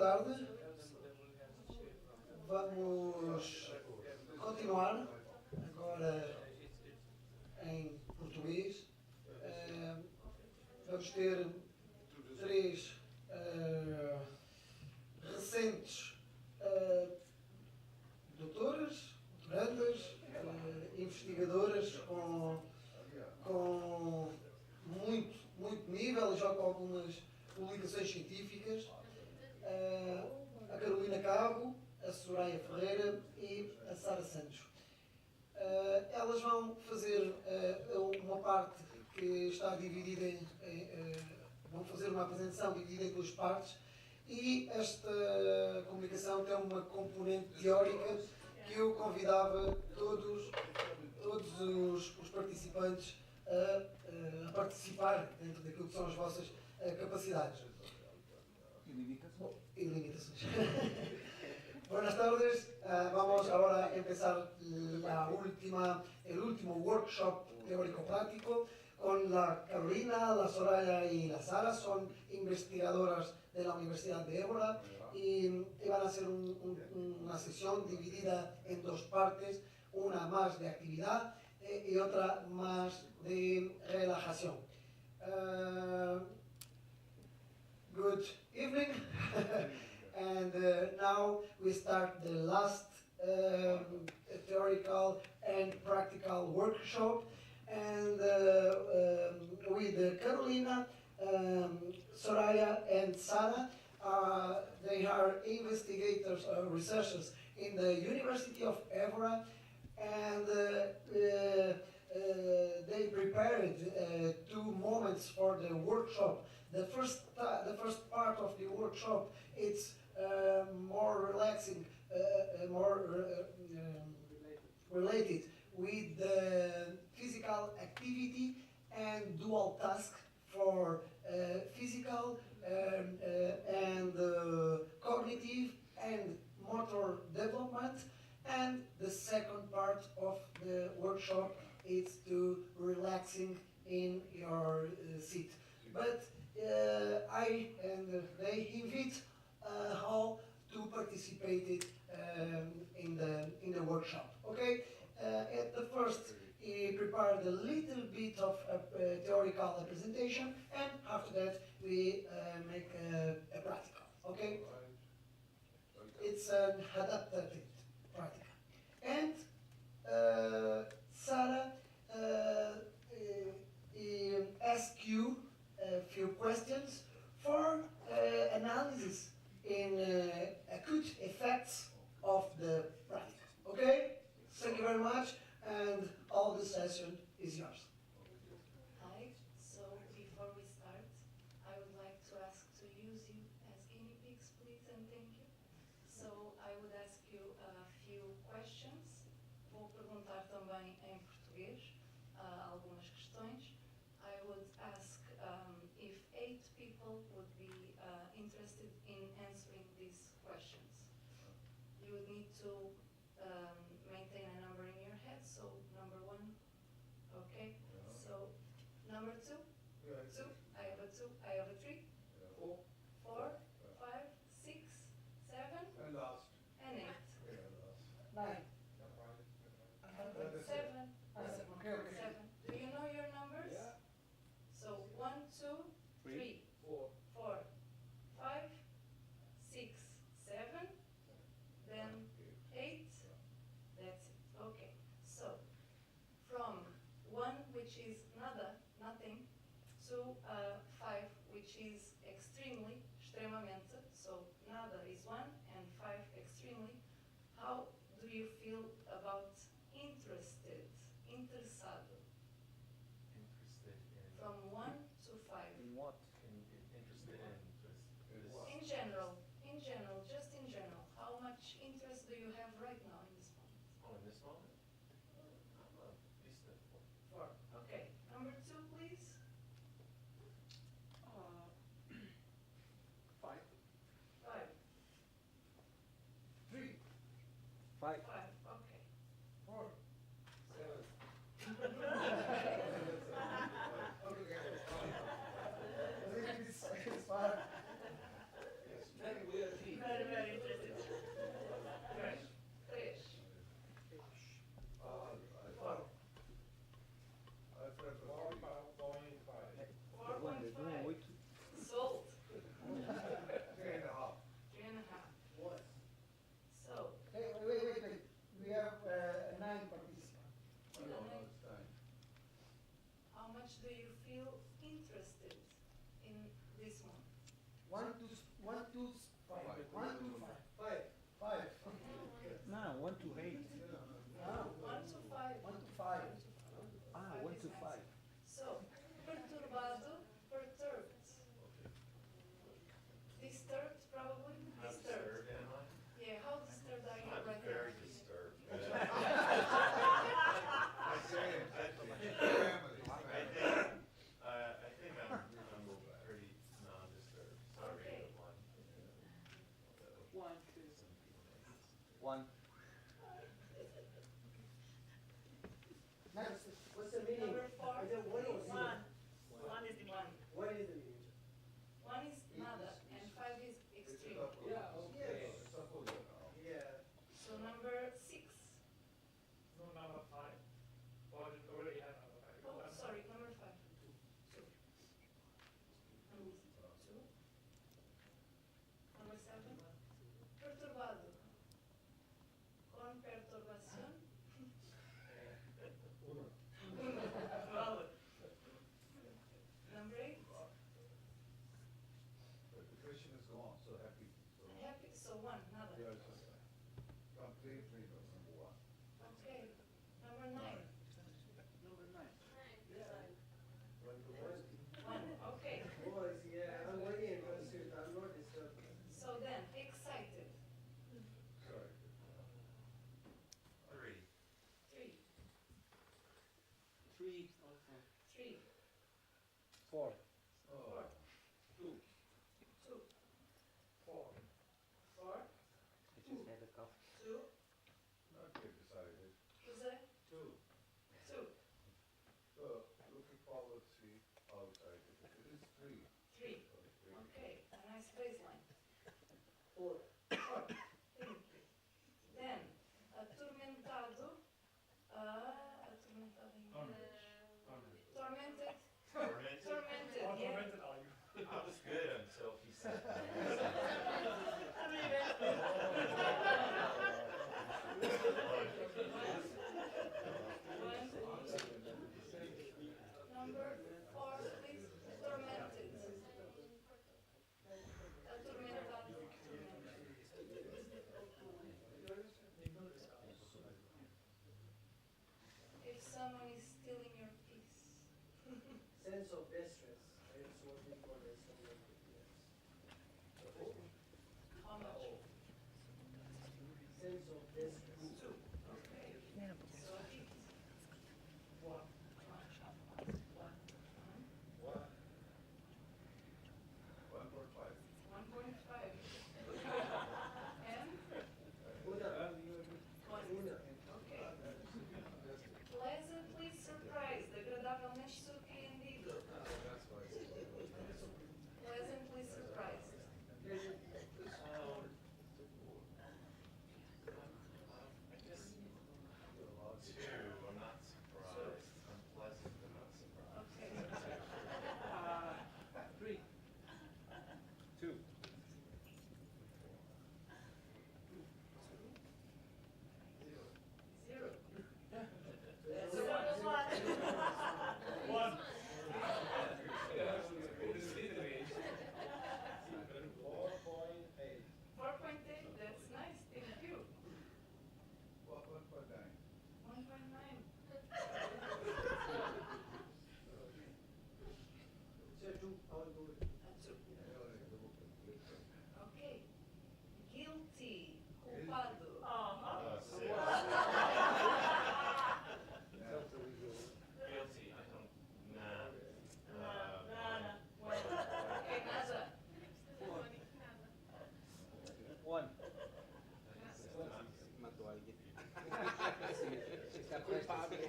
tarde. Vamos continuar agora em português. Vamos ter três recentes doutoras, doutorandas, investigadoras com muito nível, já com algumas publicações científicas. A Carolina Cabo, a Soraya Ferreira e a Sara Santos. Elas vão fazer uma parte que está dividida vão fazer uma apresentação dividida em duas partes, e esta comunicação tem uma componente teórica que eu convidava todos os participantes a participar dentro daquilo que são as vossas capacidades. ¿Y limitaciones? Y limitaciones. Buenas tardes, vamos ahora a empezar el último workshop teórico-práctico con la Carolina, la Soraya y la Sara. Son investigadoras de la Universidad de Évora y van a hacer una sesión dividida en dos partes, una más de actividad y otra más de relajación. Good evening, and now we start the last theoretical and practical workshop, and with Carolina, Soraya and Sara. They are investigators, researchers in the University of Évora, and they prepared 2 moments for the workshop. The first part of the workshop, it's more relaxing, more related with the physical activity and dual task for physical and cognitive and motor development. And the second part of the workshop is to relaxing in your seat. But I and they invite all to participate in the workshop. Okay. At the first, he prepared a little bit of a theoretical presentation, and after that we make a practical. Okay. It's an adapted practical. And Sarah ask you a few questions for analysis in acute effects of the practice. Okay? Thank you very much, and all the session is yours. Hi, so before we start, I would like to ask to use you as guinea pigs, please, and thank you. So I would ask you a few questions. Vou perguntar também em português algumas questões. I would ask if 8 people would be interested in answering these questions. You would need to maintain a number in your head. So number 1, okay. Yeah. So number 2, yeah. 2. I have a 2. I have a 3. Yeah. 4. 4. Yeah. 5. 6. 7. And last. And 8. Yeah, Nine. 7. Okay. 7. Do you know your numbers? Yeah. So 1, 2, 3, 4. 4, 5, 6, 7, then 8. That's it. Okay. So from 1, which is nada, nothing, to 5, which is extremely, extremamente. So nada is 1 and 5 extremely. How do you feel about interested, interessado? Interested in. From 1 to 5. In what? Interested in. In general, just in general. How much interest do you have right now in this moment? Oh, in this moment? This 4. Okay. Number 2, please. 5. 5. 3. 5. 5. Okay. in this one? 1, 2, 1, 2, 5. 1, 2, 5. 5. No, 1 to 8. 1 to 5. 1 to 5. Ah, Five 1 is to nice. 5. So, perturbado, perturbed. Disturbed, probably? How disturbed am I? Yeah, how disturbed are you I'm right very now? disturbed. I think, I'm pretty non-disturbed. Sorry, Okay. one. 1. 1. Next, what's the meaning? Number 4. Is it 1 or 0? One is the one. What is the meaning? 1 is nada and 5 is extreme. Yeah, okay. Yeah. So number 6. No, number 5. Or it already have number 5. Oh, sorry, number 5. 2. Number 2. Number 7. Perturbado. Con perturbación. Number 8. The question is gone, so happy. Happy, so 1, nada. Complete freedom, number 1. Okay. Number 9. Number 9. 1, okay. Boys, yeah, I'm waiting because I'm not disturbed. So then, excited. Sorry. 3. 3. 3. 3. 4. 4. 2. 2. 4. 4. I just had a cough. 2. Not yet decided. Jose. 2. 2. So, looking forward, see, outside. It is 3. 3. Okay, a nice baseline. 4. 4. Then, atormentado. Atormentado em inglês. Tormented. Tormented? Tormented, How yeah. tormented are you? I was good until he said that. Number 4, please. Tormented. Atormentado. If someone is stealing your peace. Sense of distress. It's what we call as How much? sense of distress. 2. Okay. So a bit. 1. 1.5. 1.5. And Una. 1. Una. Okay. Pleasantly surprised. Agradavelmente surpreendido. That's why. Pleasantly surprised. I guess 2. I'm not surprised. I'm pleasant but not surprised. Okay. 3. 2. 0. That's So one. 1. 4.8. That's nice. Thank you. 1.9. 1.9. So 2. I will do it. 2. Okay. Guilty. Culpado. Six. Guilty. I don't. Nah. Okay, nada. 1. Matou alguém. Está culpado. 1.1.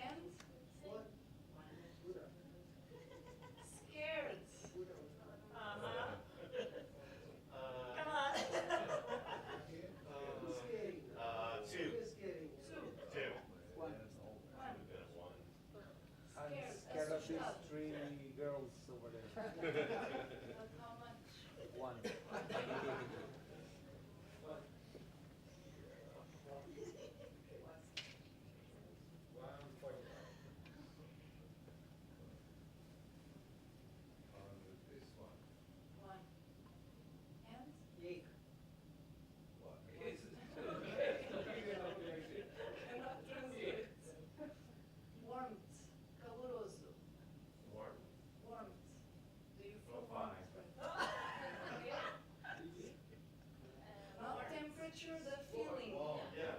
And What? Una. scared. Come on. Scary. 2. It's scary. 2. 2. 1. 1. Would have been a 1. I'm Scared. scared of these Assustado. 3 girls over there. But how much? 1. temperature, the feeling. Yeah.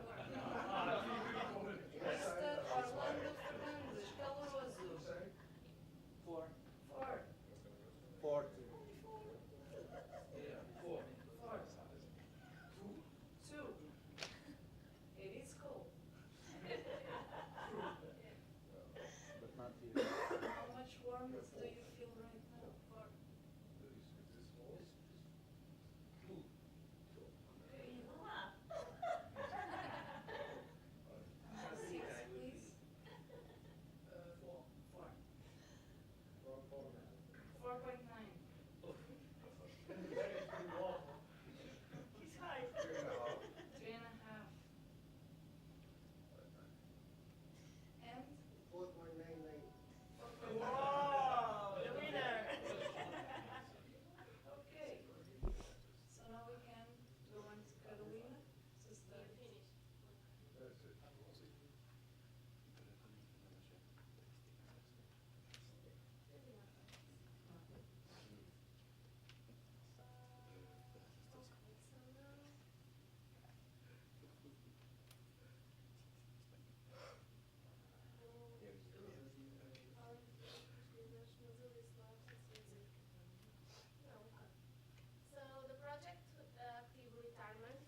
Mr. Orlando Fernandes, caloroso. Four. 4. 40. 4. 2. It is cold. But not here. How much warmth do you feel right now? Okay. 6, please. 4. 4.9. He's high. 3.5. And 4.99. Whoa, the winner. okay. So now we can go on to Carolina to start. That's it. So the project Active Retirement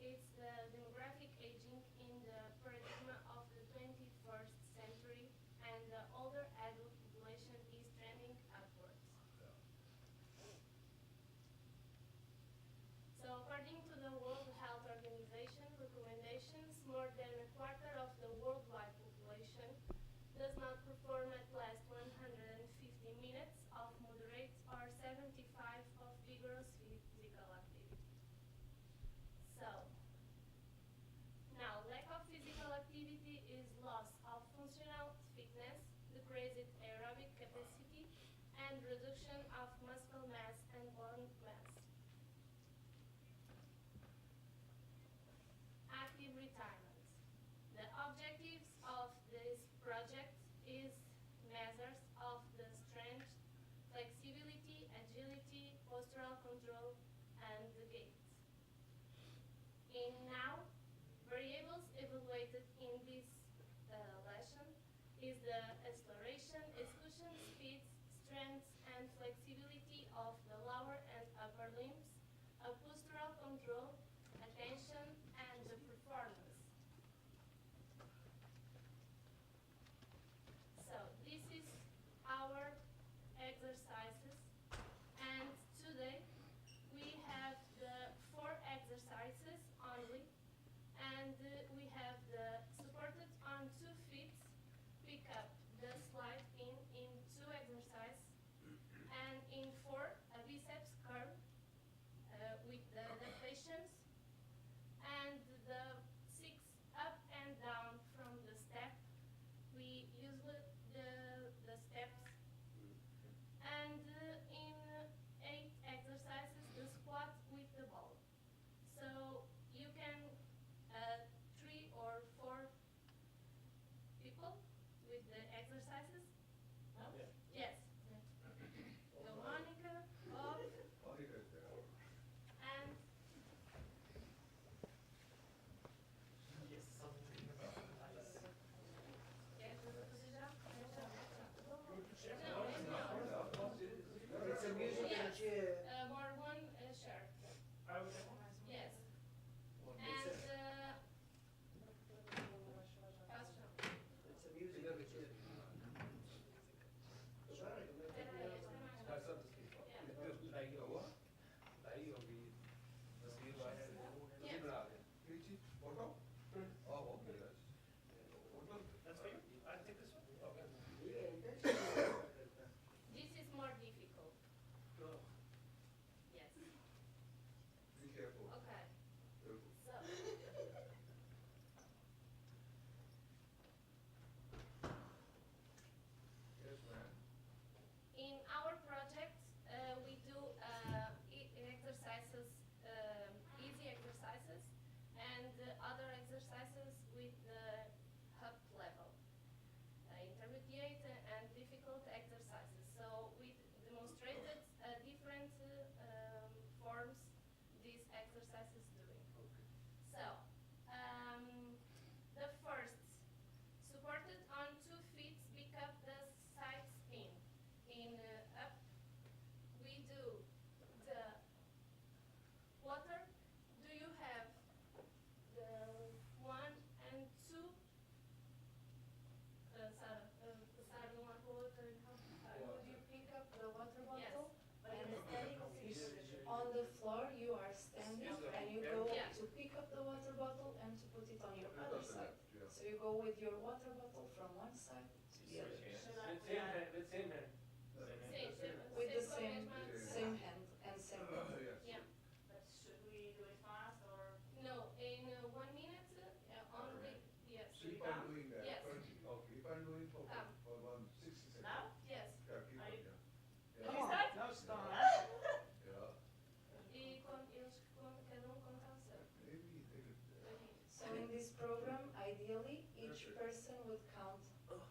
is the demographic aging in the paradigm of the 21st century, and the older adult population is trending upwards. So according to the World Health Organization recommendations, more than a quarter of the worldwide population does not perform at least 150 minutes of moderate or 75 of vigorous physical activity. So, now lack of physical activity is loss of functional fitness, decreased aerobic capacity, and reduction of muscle mass and bone mass. Active retirement. The objectives of this project is measures of the strength, flexibility, agility, postural control, and the gait. In now, variables evaluated in this lesson is the acceleration, execution speed, strength, and flexibility of the lower and upper limbs, a postural control, attention, and the performance. So this is our exercises, and today we have the 4 exercises only, and we have the supported on 2 feet, pick up the slide in 2 exercises, and in 4 a biceps curl with the adaptations, and the 6 up and down from the step. We use the steps, and in 8 exercises the squat with the ball. So you can 3 or 4 it on your It other doesn't side. have, yeah. So you go with your water bottle from one side to the other. Should I, With same hand, with same hand. With the same, commitment. same hand and same bottle. Yes. Yeah. but should we do it fast or? No, in 1 minute only. Yes. So if I'm doing that, Yes. 20, okay, if I'm doing for, Ah. for 160 seconds. Now? Yes. Yeah, keep Are it, you- yeah. Come Yeah. on. Start? Now start. Yeah, E eles cada conta o seu. maybe take it. So in this program, ideally, each person would count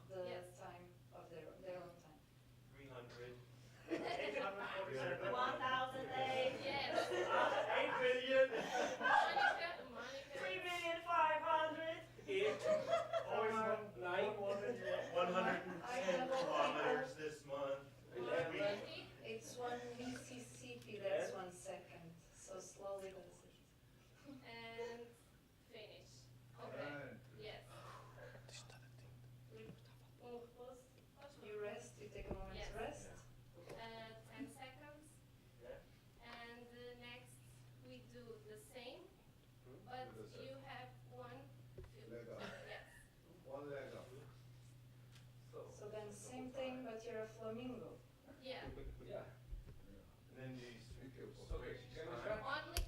the Yes. time of their own time. 300. 847. 1,008. Yes. 8 billion. Monica. 3,500,000. 8. Always 9. 110 kilometers this month. 120. It's 1 Mississippi, that's 1 second. So slowly does it. And finish. Okay. And Yes. Repose. You rest, you take a moment Yes. to rest. 10 seconds. Yeah. And next we do the same, but Do the same. you have one foot. leg up, Yes. one leg up. So then same thing, but you're a flamingo. Yeah. Yeah. And then you Be careful. Okay, can we start? Only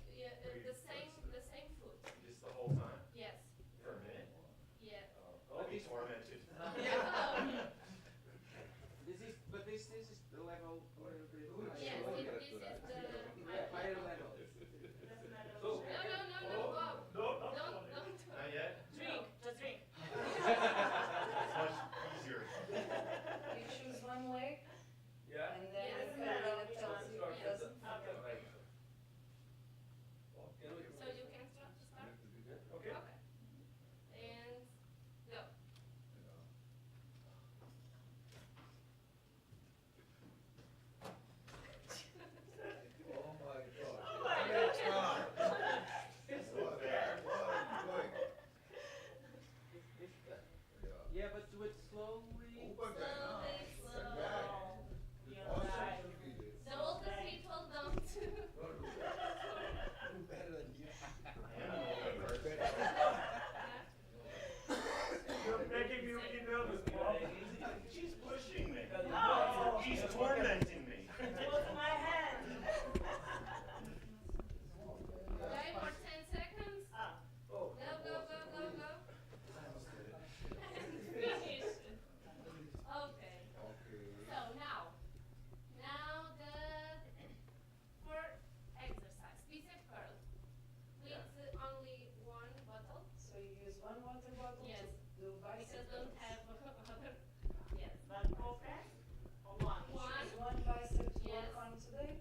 the same foot. just the whole time Yes. for a minute. Yeah. I'll be tormented. Yeah. This is the level a little bit Yes, higher. this is the Higher level. Doesn't matter. So- which No, way. no, no, no, Bob. No, no. Don't. Not yet? Drink, just drink. It's much easier. You choose one leg, Yeah. and then Yes. Carolina Which tells one? you it doesn't. Okay. Right. Oh, can we? So you can start. Okay. Okay. And go. Oh my God. Oh my God. What? There. What are you doing? Yeah. Yeah, but do it slowly. Open that now. Slowly, Sit slowly. back. You're All right. social media. The older people don't. Don't do that. Better than you. I am an older person. You're making me really nervous, Bob. She's pushing me. No. She's tormenting me. It was my hand. Okay, for 10 seconds. Ah, Oh. Go. Finish. Okay. Okay. So now the for exercise, bicep curl with only one bottle So you use one water bottle Yes. to do because bicep don't curls. have other. Yes. but go fast or one? One. Choose one bicep to Yes. work on today,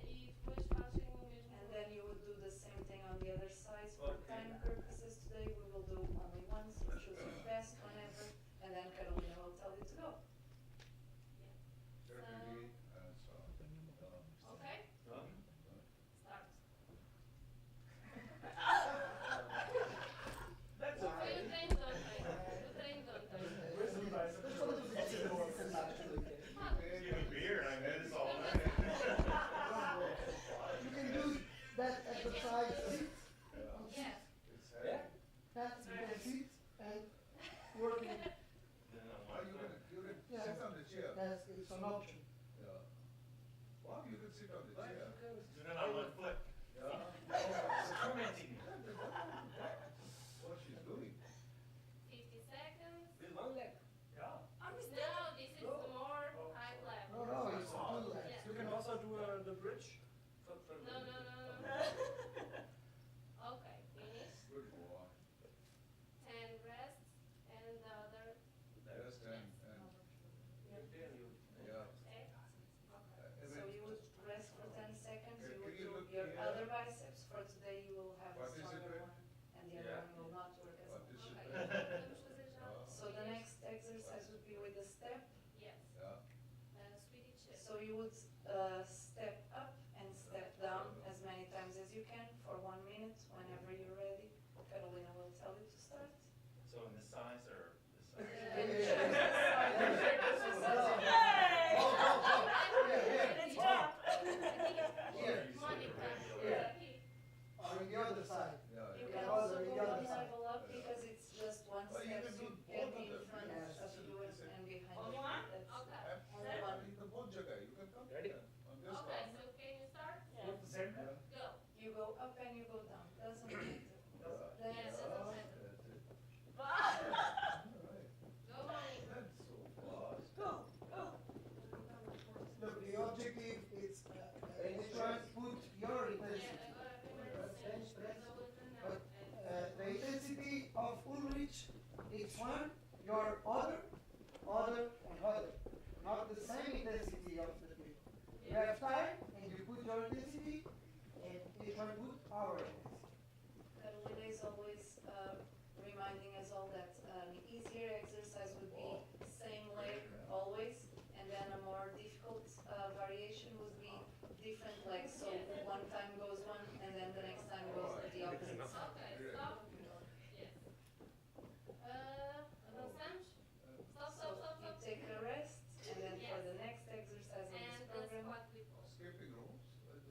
E depois fazem o mesmo. and then you would do the same thing on the other side. For Okay. time purposes today, we will do only once. You choose your best whenever, and then Carolina will tell you to go. Get ready and start. Okay? Huh? Start. That's So okay. you train, don't train. You train, don't train. Where's the bicep? It's getting weird. I do this all night. You can do that exercise sit, Yeah. Yes. It's Yeah. heavy. that you can sit and working. Then I Or want you to- can Yeah. sit on the chair. That's it's an option. Yeah. Wow, you can sit on the chair. Do it on one foot. Yeah. It's tormenting me. What she's doing. 50 seconds. With one leg. Yeah. No, this is the more high level. No, it's two legs. Yeah. You can also do the bridge. No. Okay, finish. Good boy. 10 rests and the other. Yes, and, yeah. Okay. So you would rest for 10 seconds, Okay, you can would you do look your here? other biceps. For today, you will have a stronger Participate. one, and the other Yeah. one will not work as much. Participate. Okay, vamos fazer já. So the next exercise would be with the step. Yes. Yeah. Sweetie chip. So you would step up and step down as many times as you can for 1 minute. Whenever you're ready, Carolina will tell you to start. So in this size or this size? Can you choose the side? Hey! Yeah, Let's jump. Here. Monica. Yeah. Or on the other side. Yeah. You yeah. can also go one level up reminding us all that an easier exercise would be same leg always, and then a more difficult variation would be different legs. So one time goes one, and then the next time goes the opposite side. Okay, stop. Yes. Avançamos? Stop, So stop, stop, you stop. take a rest, and then for Yes. the next exercise on this And the program, squat people. Skipping rules.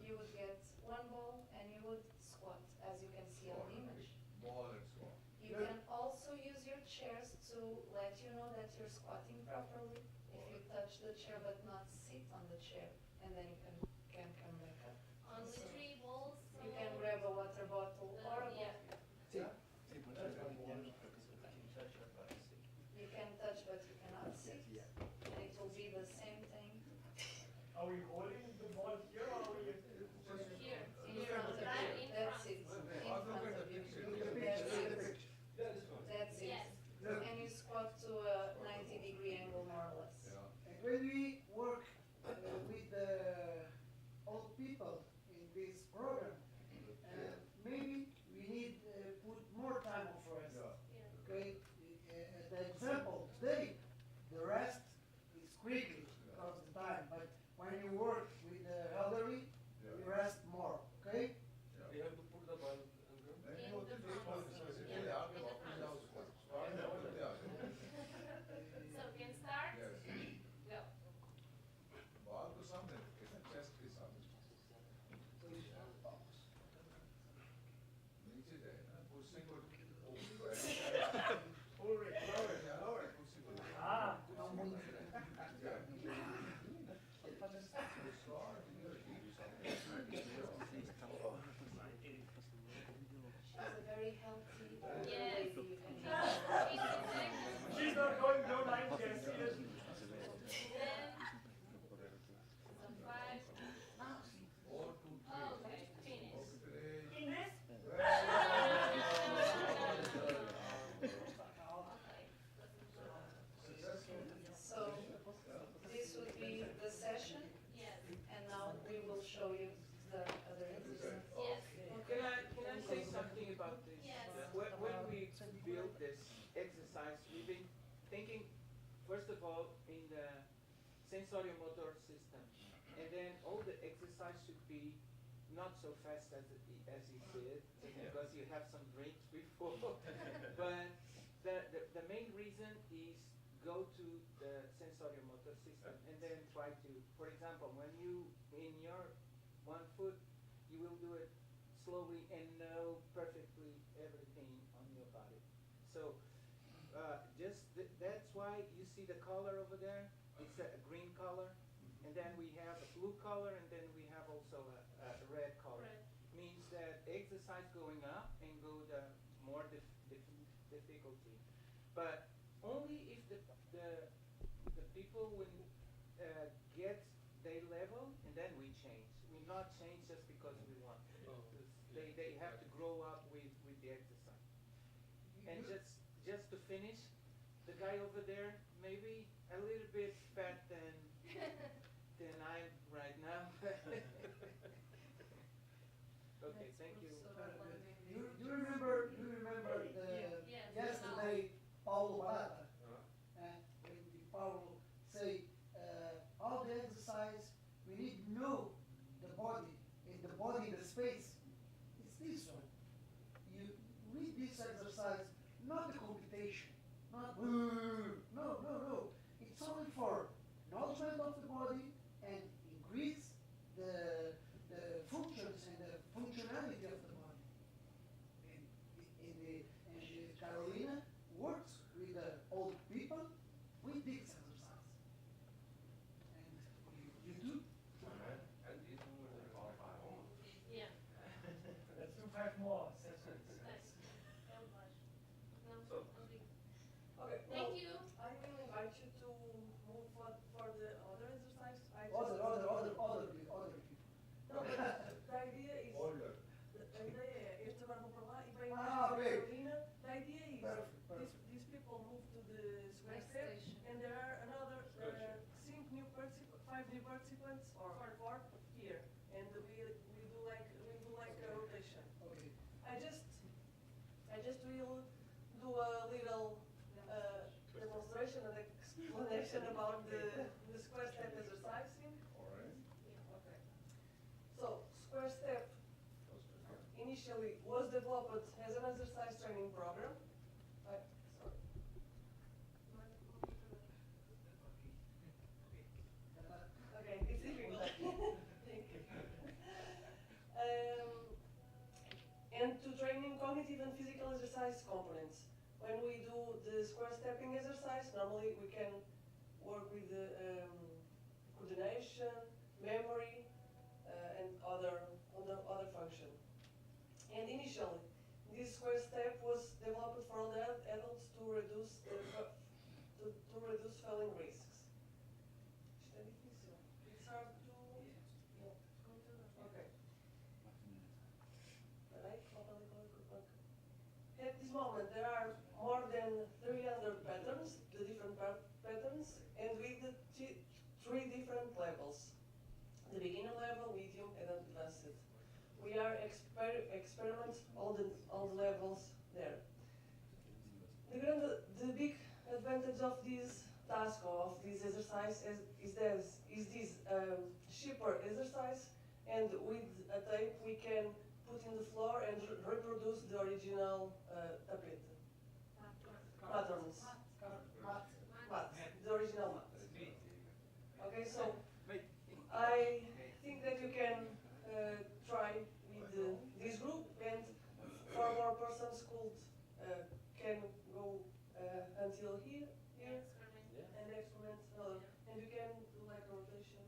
you would get one ball and you would squat, as you can see on the image. Ball and squat. You can also use your chairs to let you know that you're squatting properly. If you touch the chair but not sit on the chair, and then you can come back up. Only So 3 balls. you can grab a water bottle or a Yeah. ball. Sim. You can touch but you cannot sit. It will be the same thing. Are we holding the ball here or are we? Here. In front of Right you. in That's front. it. In I'll front look at of the you. picture. Look at the picture, look at the picture. That's it. Yes. And you squat to a 90-degree angle more or less. Yeah. And when we work with the old people in this program, maybe we need put more time of rest. Yeah. Okay, the example today, the rest is quickly because of the time. But when you work with the elderly, you rest more. Okay. You have to put the ball under. Then In you the take front. one, so it's Yeah, really hard in to the walk front. without squat. Start with the other. So can start? Yes. Go. Ball to something, it's a chest piece something. नीचे जाए ना, कुर्सी को ऊपर lower it, कुर्सी को Ah. She's a very healthy Yes. lady. You can She's not going no line chair, seriously. Then, some 5. Okay, finish. In this? So this would be the session, Yes. and now we will show you the other exercises. Yes. Can I say something about this? Yes. When we build this exercise, we've been thinking, first of all, in the sensory-motor system. And then all the exercise should be not so fast as you said, because you have some drinks before. But the main reason is go to the sensory-motor system and then try to, for example, when you, in your one foot, you will do it slowly and know perfectly everything on your body. So that's why you see the color over there. It's a green color, and then we have a blue color, and then we have also a red color. Red. Means that exercise going up and go the more difficulty. But only if the people will get their level, and then we change. We not change just because we want. They have to grow up with the exercise. And just to finish, the guy over there maybe a little bit fat than I'm right now. Okay, thank you. You remember the Yes. yesterday Paulo Barata? When Paulo say all the exercise we need to know the body and the body in the space. It's this one. You read this exercise, not the computation, not no. It's only for acknowledgement of the body and increase the functions and the functionality of the body. And Carolina works with the old people with this exercise. And you do. And you do it all by own. Yeah. Let's do 5 more sessions. Nice. No, So- nothing. Okay, Thank well, you. I will invite you to move for the other exercise. I just Other people. No, but the idea is. Older. A ideia é, este agora vão para lá e vem Ah, mais ok. Carolina. The idea is, Perfect. these people move to the square Next step, station. and there are another 5 new participants or 4 here, and we do like a rotation. Okay. I just will do a little demonstration and explanation about the square step exercising. Alright. Okay. So, square step initially was developed as an exercise training program. Sorry. Okay, it's different. Thank you. And to training cognitive and physical exercise components. When we do the square stepping exercise, normally we can work with the coordination, memory, and other function. And initially, this square step was developed for all the adults to reduce to reduce falling risks. Isto é difícil. It's hard to. Okay. At this moment, there are more than 300 patterns, the different patterns, and with the three different levels: the beginner level, medium, and advanced. We are experiment all the levels there. The big advantage of this task or of this exercise is this cheaper exercise, and with a tape we can put in the floor and reproduce the original tapete. Patterns. Mat. The original mat. Okay, so I think that you can try with this group, and 4 more persons can go until here, and experiment another. And you can do like a rotation.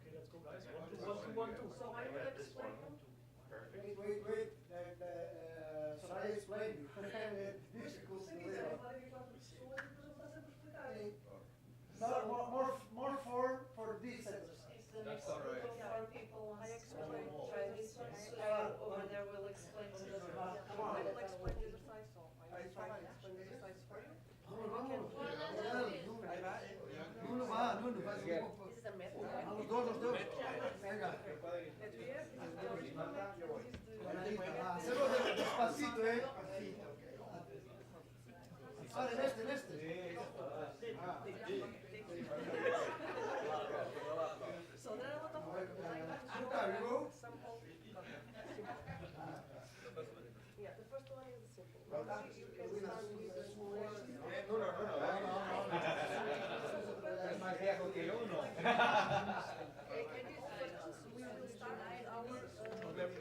Okay, let's go guys. 1, 2, 1, 2. So I will explain. Perfect. Wait. Soraya explained. Difficult to live. More for this exercise. It's the next That's all right. group of 4 people I wants explain. to try this one. So over there will explain to us about I will explain the exercise, so I will try to explain the exercise for you. Nuno, vai ser um pouco. This is a method. A los dos. Venga. At the end, this is the original method. Hacelo despacito, Vale, en este. So there are a lot of sample. Yeah, the first one is simple. You can start with the smallest. Es más viejo que uno. We will start with our left.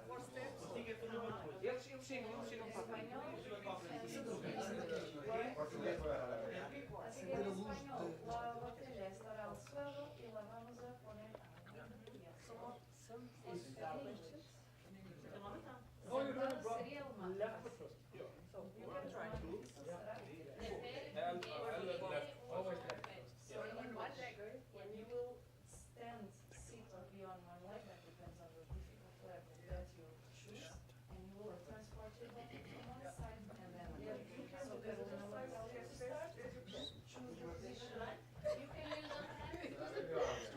Four steps. Eu chego Así que en español, la botella estará al suelo y la vamos a poner No, you're gonna drop sería el más left fácil. foot first. So you can try. Always left. So in one day, when you will stand, sit or be on one leg, that depends on the difficult level that you choose, and you will transport your body from one side and then the other. So Carolina will tell you to start, choose your position. You can use your hand.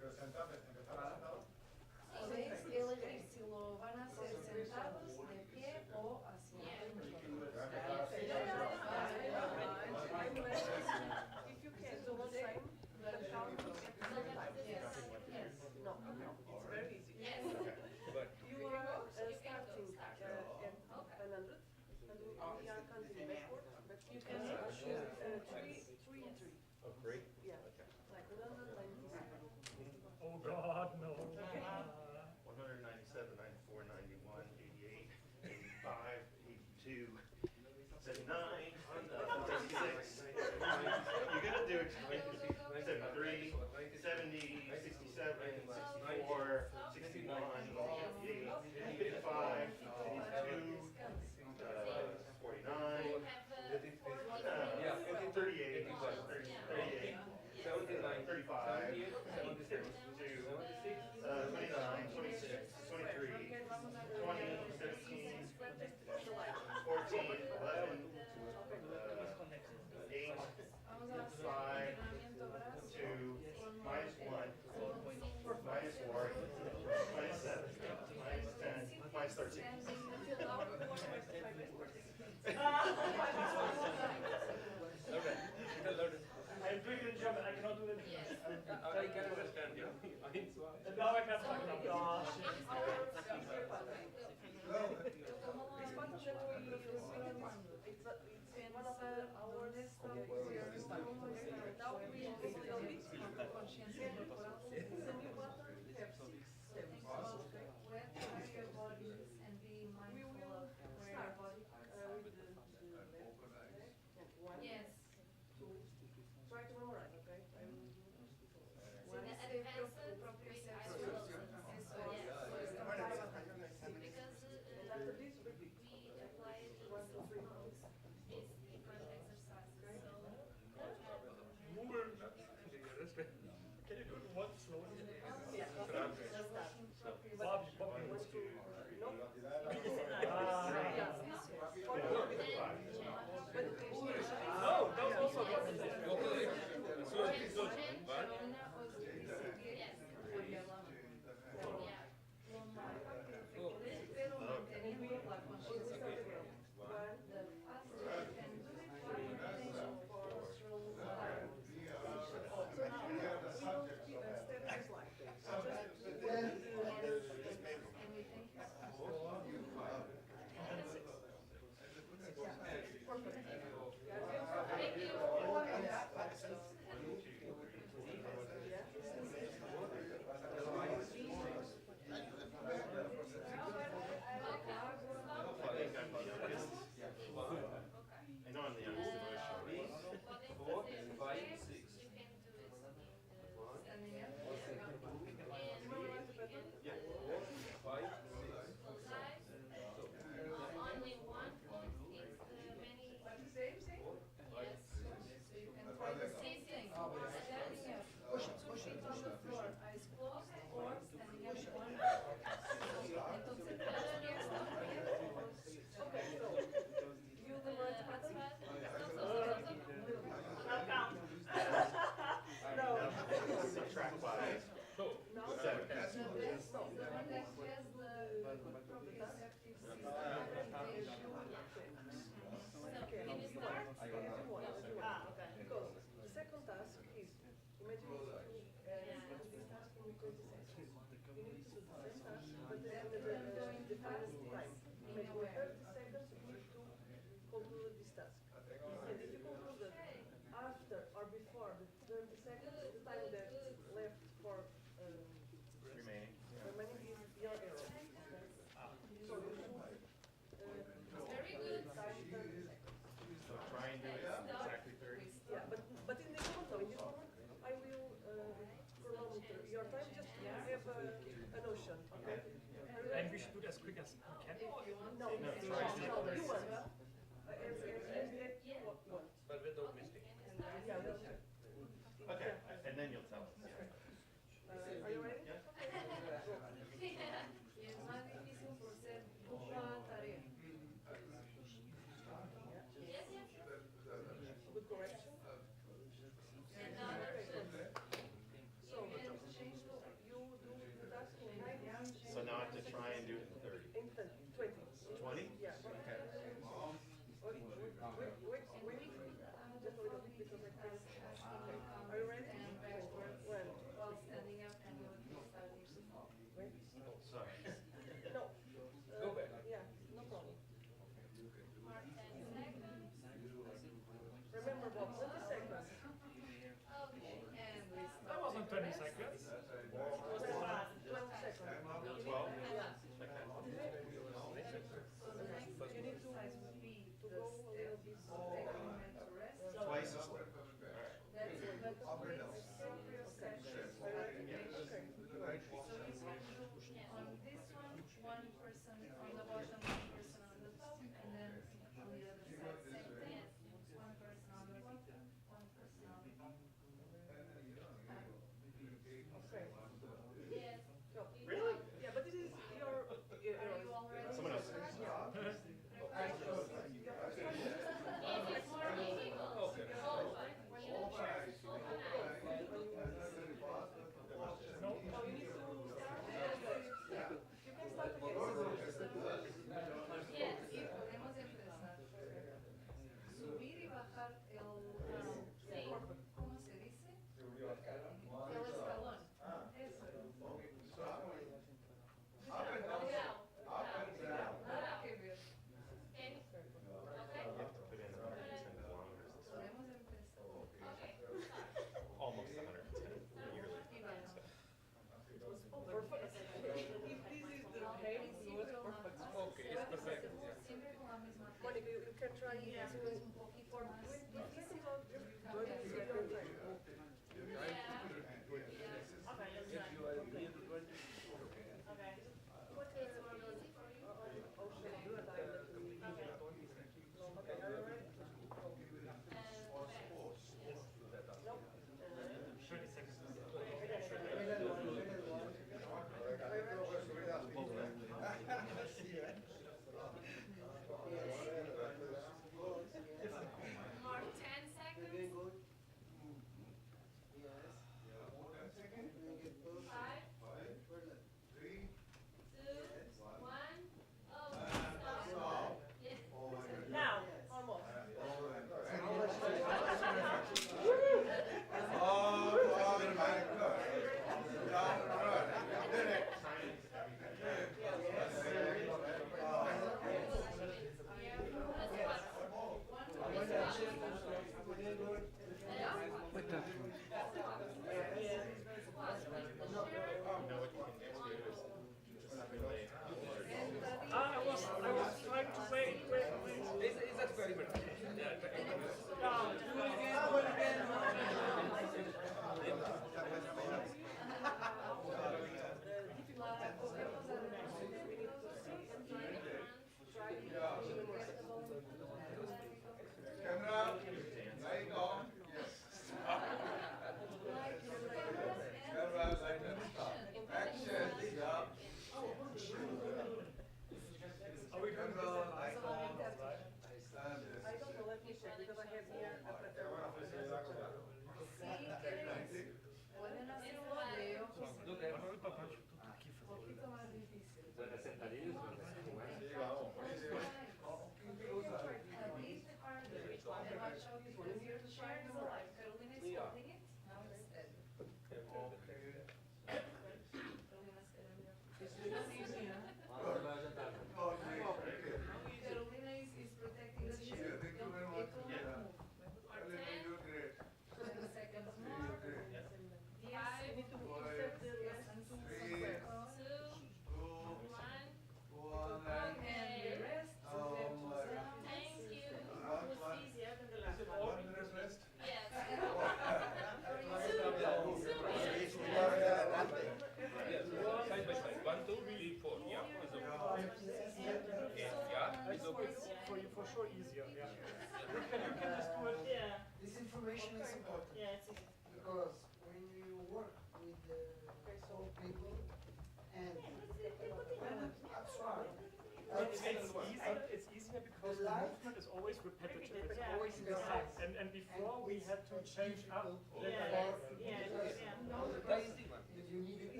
Pero sentado, empezar sentado. Podéis elegir si lo van a hacer sentados, de pie o así. Voy a empezar así. standing until our I'm doing it in German, I cannot do it in English. I can understand you. Now I can talk about gosh. wet your bodies and be mindful of where your body parts are. Yes. Try to memorize, okay? I will do. So the advanced with I will also. Because And after this, repeat. we apply it to One, two, three. these different exercises. Can you do it once slowly? Bob, Bob, no? No, that was also good. Pero manteniendo la conciencia de the faster you can do it, while maintaining postural balance. And we thank you. I know I'm the youngest in my show. You can do it in the Standing up. Only one foot is many. Yes. So you can try the same thing. Standing up. Two feet on the floor, eyes closed, or standing up one. Entonces, cada día está bien. Okay, so you the right pattern? I'll count. No. Subtract 5. No. 7. The best is the one that has the proprioceptive system meditation. Okay. Can you start? If you want. Okay. Because the second task is, imagine you do this task in 20 seconds. You need to do the same task, but then the fast time. Imagine in 30 seconds you need to conclude this task. And if you conclude it after or before the 30 seconds, the time that left for Remaining. remaining is your error. Okay? So you should Very good. time 30 seconds. So try and do it exactly 30. Yeah, but in this moment, no, in this moment, I will chronometer your time just to have a notion, okay? And we should do it as quick as we can. No, try to do you want. it. As you want. But without mistake. Yeah, that's it. Okay, and then you'll tell us. Yeah. Are you ready? Yeah. Y es más difícil por ser dupla tarea. Yes, yes. Good correction. And other. So, you do the task in 9 So now I have to try and do it in 30. in 20. 20? Yeah. Okay. Wait. Just a little bit because I can't. Are you ready? And backwards When? while standing up and you're starting to fall. Wait. Oh, sorry. No. Go back. Yeah, no problem. Mark 10 seconds. Remember, Bob, 20 seconds. Okay. And we That start. wasn't 20 seconds. 12 seconds. 12? So the next exercise would be the step, taking a minute to rest. Twice as long. Alright. That's it, but with proprioceptive activation. So you can do on this one person on the bottom, one person on the top, and then on the other side, same thing. One person on the bottom, one person on the top. Okay. Yes. Go. Really? Yeah, but this is your Are you all ready? Someone else. It's more difficult. Oh, fine. No, you need to start. You can start again.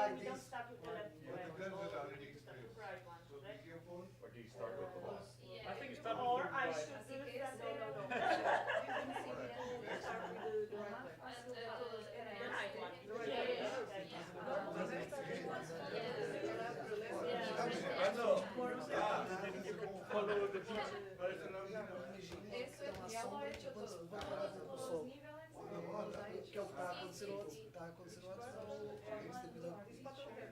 like you don't this. start with the left But one, the girls or are already you start with experienced. the right one, So be right? careful. Or do you start with the left? Yeah. I think you start with Or the I right. should do it that way. No. You start with the right one. The right one. The right Yeah, one. yeah, No, yeah, yeah. the next step is one. I know. Follow the teacher. Isso é real, é de todos os níveis. Que é o que está a acontecer ao outro. Está a acontecer ao outro.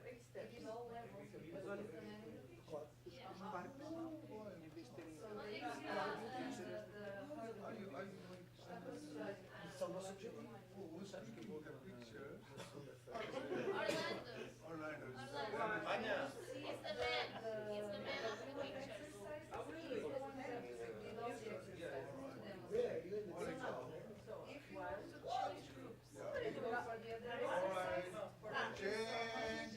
Tem que ter cuidado com isso. Claro. Isso é o nosso objetivo. Who's taking the pictures? Orlando. Orlando. Anya. He's the man. He's the man of the pictures. Yeah, you're in the What team. If you want to change groups, Yeah. you go for the other exercise. Change.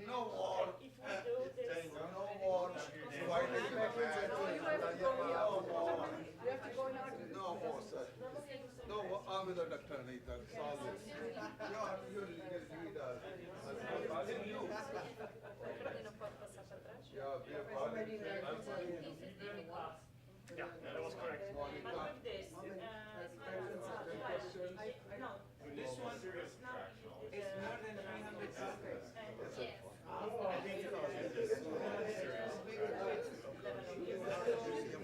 No more. If we do this, No more. Fighting in the match. You have to go here. No more. You have to go now. No more, sir. No, I'm with the doctor, Anita. Solve it. You does. Yeah, we are calling. Yeah, that was correct. but with this, no, This one Serious is not, attraction. it's more than 300 meters. Yes.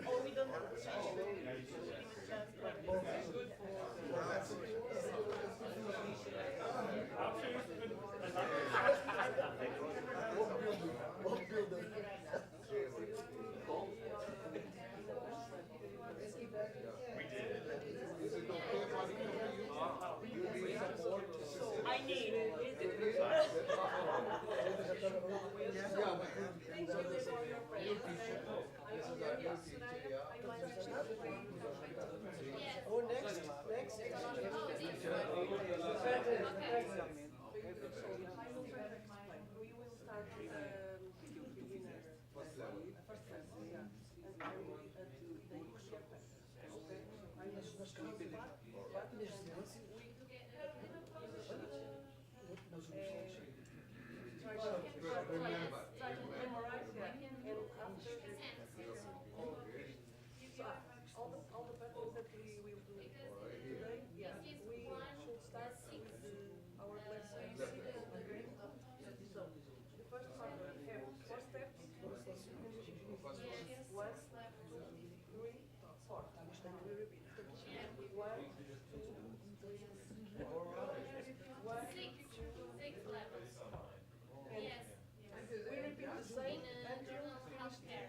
or we don't have to change it. We did. Is it okay, Monica, for you? You need support? I need it. Thank you for your presentation. This is our new teacher, yeah. Yes. Oh, next. Next. Oh, this one. We will start beginner. First level. First level, yeah. And I will to the easier path. Okay? Mas calma, neste silêncio, nós vamos Remember. Try to memorize, yeah. And after all the patterns that we will do today, yeah, we should start with our lesson. So, the first part we have 4 steps. 1, 2, 3, 4. And we repeat. 1, 2, 3, 4. 1, 6 levels. and Yes. we repeat the same In until internal healthcare.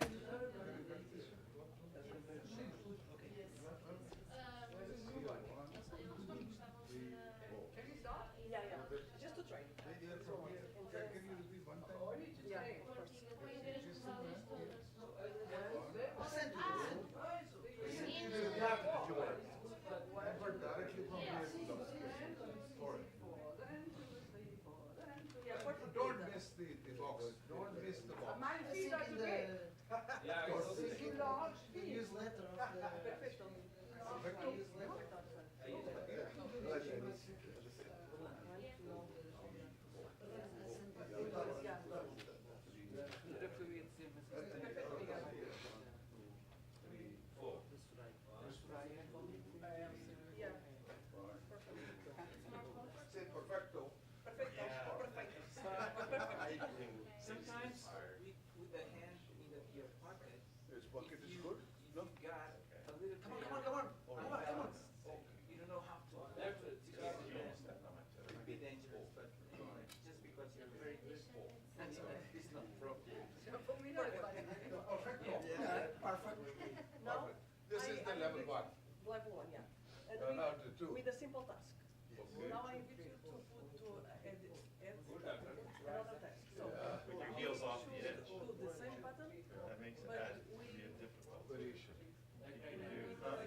yeah. Just to try. Can you repeat one time? Yeah, first. Directly from here to the story. Don't miss the box. Don't miss the box. I think in the Yeah, newsletter of the Say perfecto. Sometimes with the hand in your pocket, This bucket is you good. No? got a little bit. Come on. You don't know how to leverage it to get the best. It could be dangerous, but just because you're very good, it's not appropriate. Perfecto. perfect. Now, This is the level 1. level 1, yeah. And Now the 2. with a simple task. Okay. Now I invite you to add another task. So, With your heels off the edge. do the same pattern, That makes it but add we difficult. Variation. Well,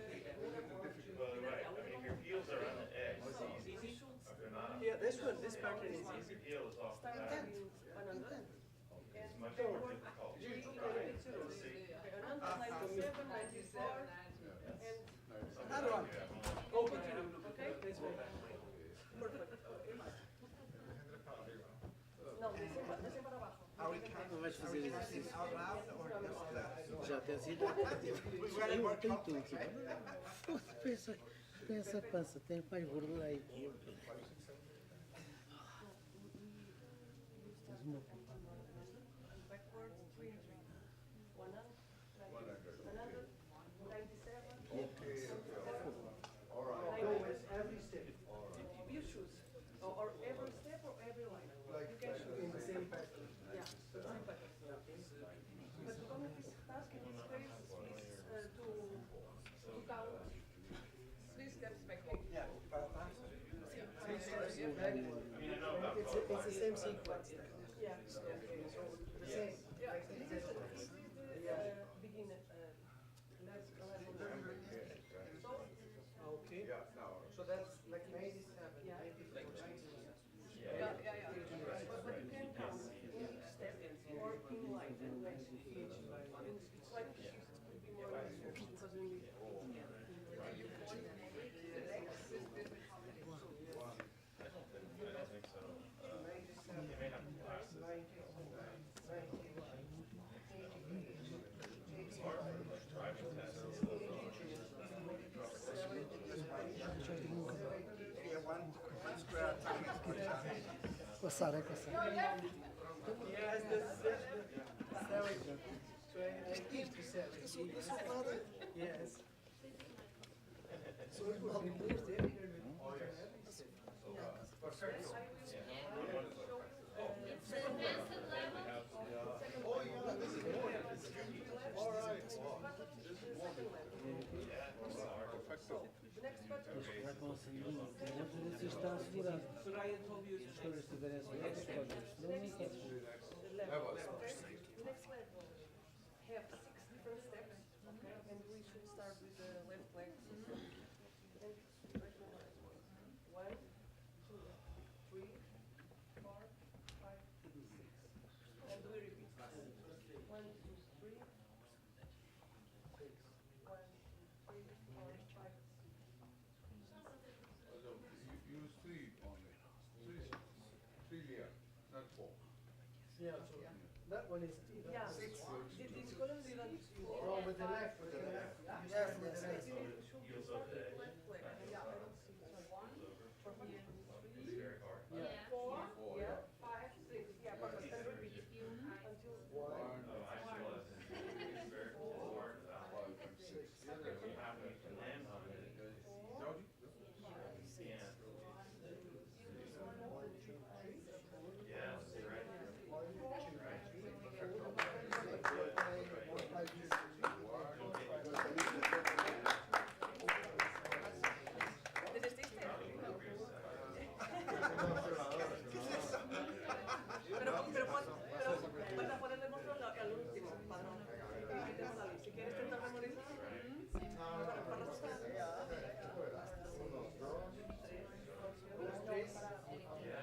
right, I mean, if your heels are on the edge, it's easy. If they're not, yeah, this pattern is if your heel is off the start back, with 100 it's much more difficult. Let's see. Okay, 197, 94, and Sometimes How do I- you have go continue. Okay? Are we counting out loud or just that? Já tem sido. Eu tenho tudo. Pensa, pensa, pança, tem pai gordo aí. Every step. You choose, or every step or every line. You can choose. In the same pattern. Yeah, the same pattern. But the one of this task in this case is to count 3 steps backward. Yeah. It's the same sequence. Yeah. So the same. Yeah, this is the beginner level. Okay. So that's like 97, Yeah. 94, 99. Yeah. But you can count in each step or in line. It's like shifts. It could be more useful because we need I don't think so. You may have classes. Driving tests. Yeah, one square time is good. Coçar, é coçar. Yes, this is 8%. Yes. So it will be moved there. It's the advanced level. All right. the next pattern. Vai com o sanguinho, já para ver se está assegurado. Soraya told you Se as coisas estiverem asseguradas, escolhes. Senão nem queres. The next level have 6 different steps, okay? And we should start with the left leg. And 1, 2, 3, 4, 5, 6. And we repeat 1, 2, 3. 1, 2, 3, 4, 5, 6. Use 3 only. 3 layer, not 4. Yeah, so that one is Yeah. 6. These columns didn't. Oh, with the left, with the left. Yes, yes, yes. Should start with left leg. Yeah, I don't see. Sorry. 1, 2, 3, Very hard. Yeah. 4, yeah, 5, 6. Yeah, perfect. And repeat until 1, Oh, I realize it's very hard. You have to land on it. Yeah. Yeah, right. Vas a poder demostrar al último padrón que tenemos ahí. Si quieres intentar memorizar, para buscar.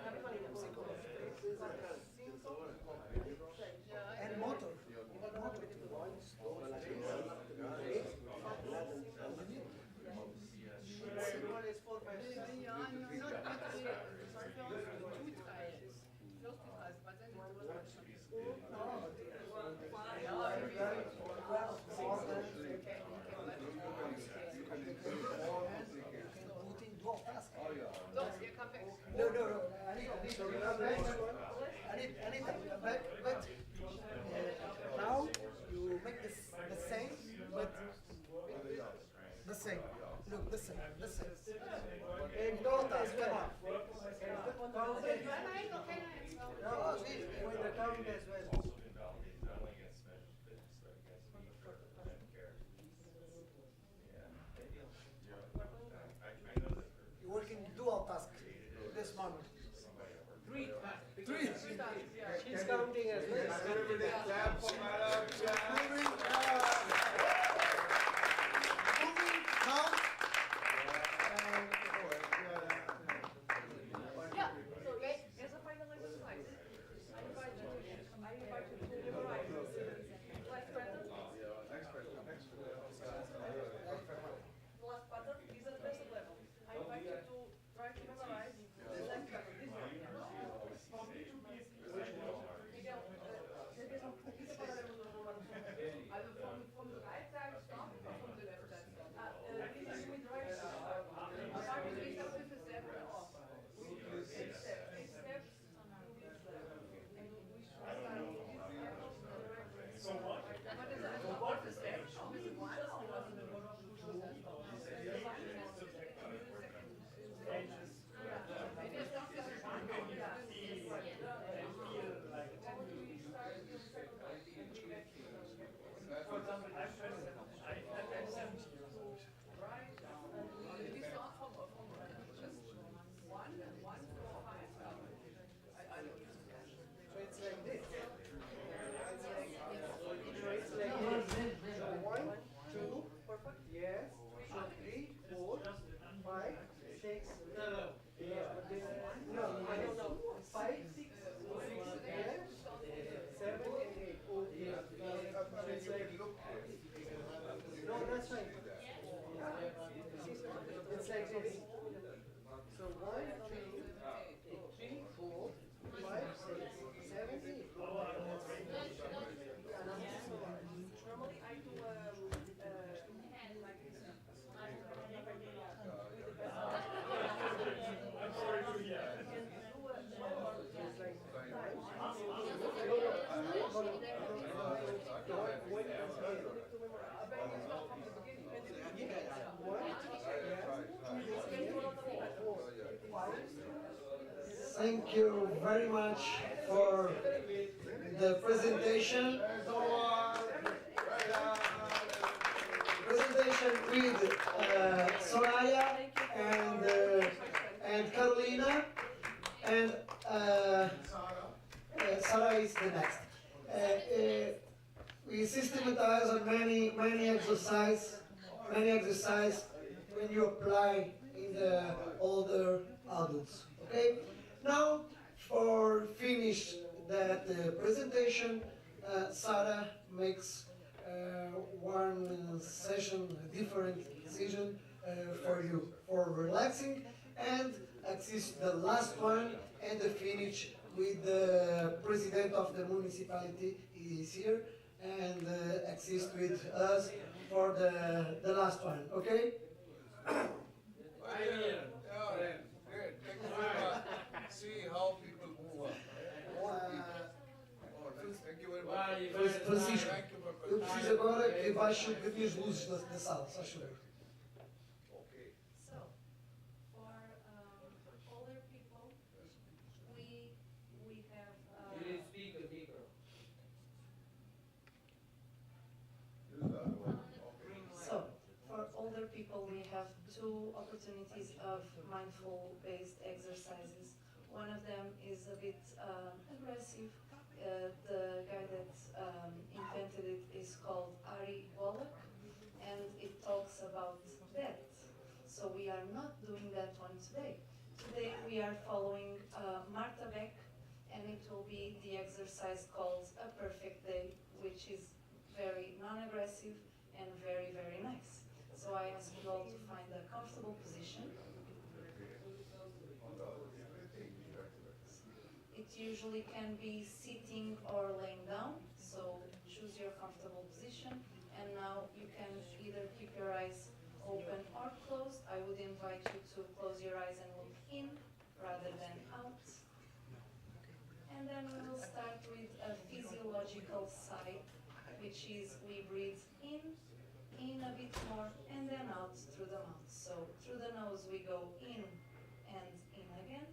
La misma línea. 5, 4, 5, 6. And motor. Even motor. One is 4, 5, 6. Dual task. No. I need back, but now you make this the same, but the same. Look, the same. And don't as well. Count as well. No, with the count as well. Not only gets special fitness, but it gets me for the characters. Yeah. I know that for You're working dual task this moment. somebody at work. 3. Yeah. She's counting as well. Everybody clap for Madam Clap. Moving, count. Yeah. So as a final exercise, I invite you to memorize last pattern. Last pattern is at best level. I invite you to try to memorize the last pattern. This one. Miguel, Thank you very much for the presentation. Presentation with Soraya and Carolina, and Sarah is the next. We systematize on many exercise when you apply in the older adults. Okay. Now, for finish that presentation, Sarah makes one session, a different decision for you for relaxing, and access the last one and the finish with the president of the municipality is here and assist with us for the last one. Okay. Great. Thank you very much. See how people move up. Thank you very much. Francisco, Thank you for eu preciso agora que baixem um bocadinho as luzes da sala, se faz favor. Okay. So, for older people, we have. You need to speak the micro. Use the other one. Okay. So, for older people, we have two opportunities of mindful-based exercises. One of them is a bit aggressive. The guy that invented it is called Ari Wallach, and it talks about death. So we are not doing that one today. Today we are following Marta Beck, and it will be the exercise called A Perfect Day, which is very non-aggressive and very, very nice. So I ask you all to find a comfortable position. It usually can be sitting or laying down, so choose your comfortable position. And now you can either keep your eyes open or closed. I would invite you to close your eyes and look in rather than out. And then we will start with a physiological sigh, which is we breathe in a bit more, and then out through the mouth. So through the nose we go in and in again,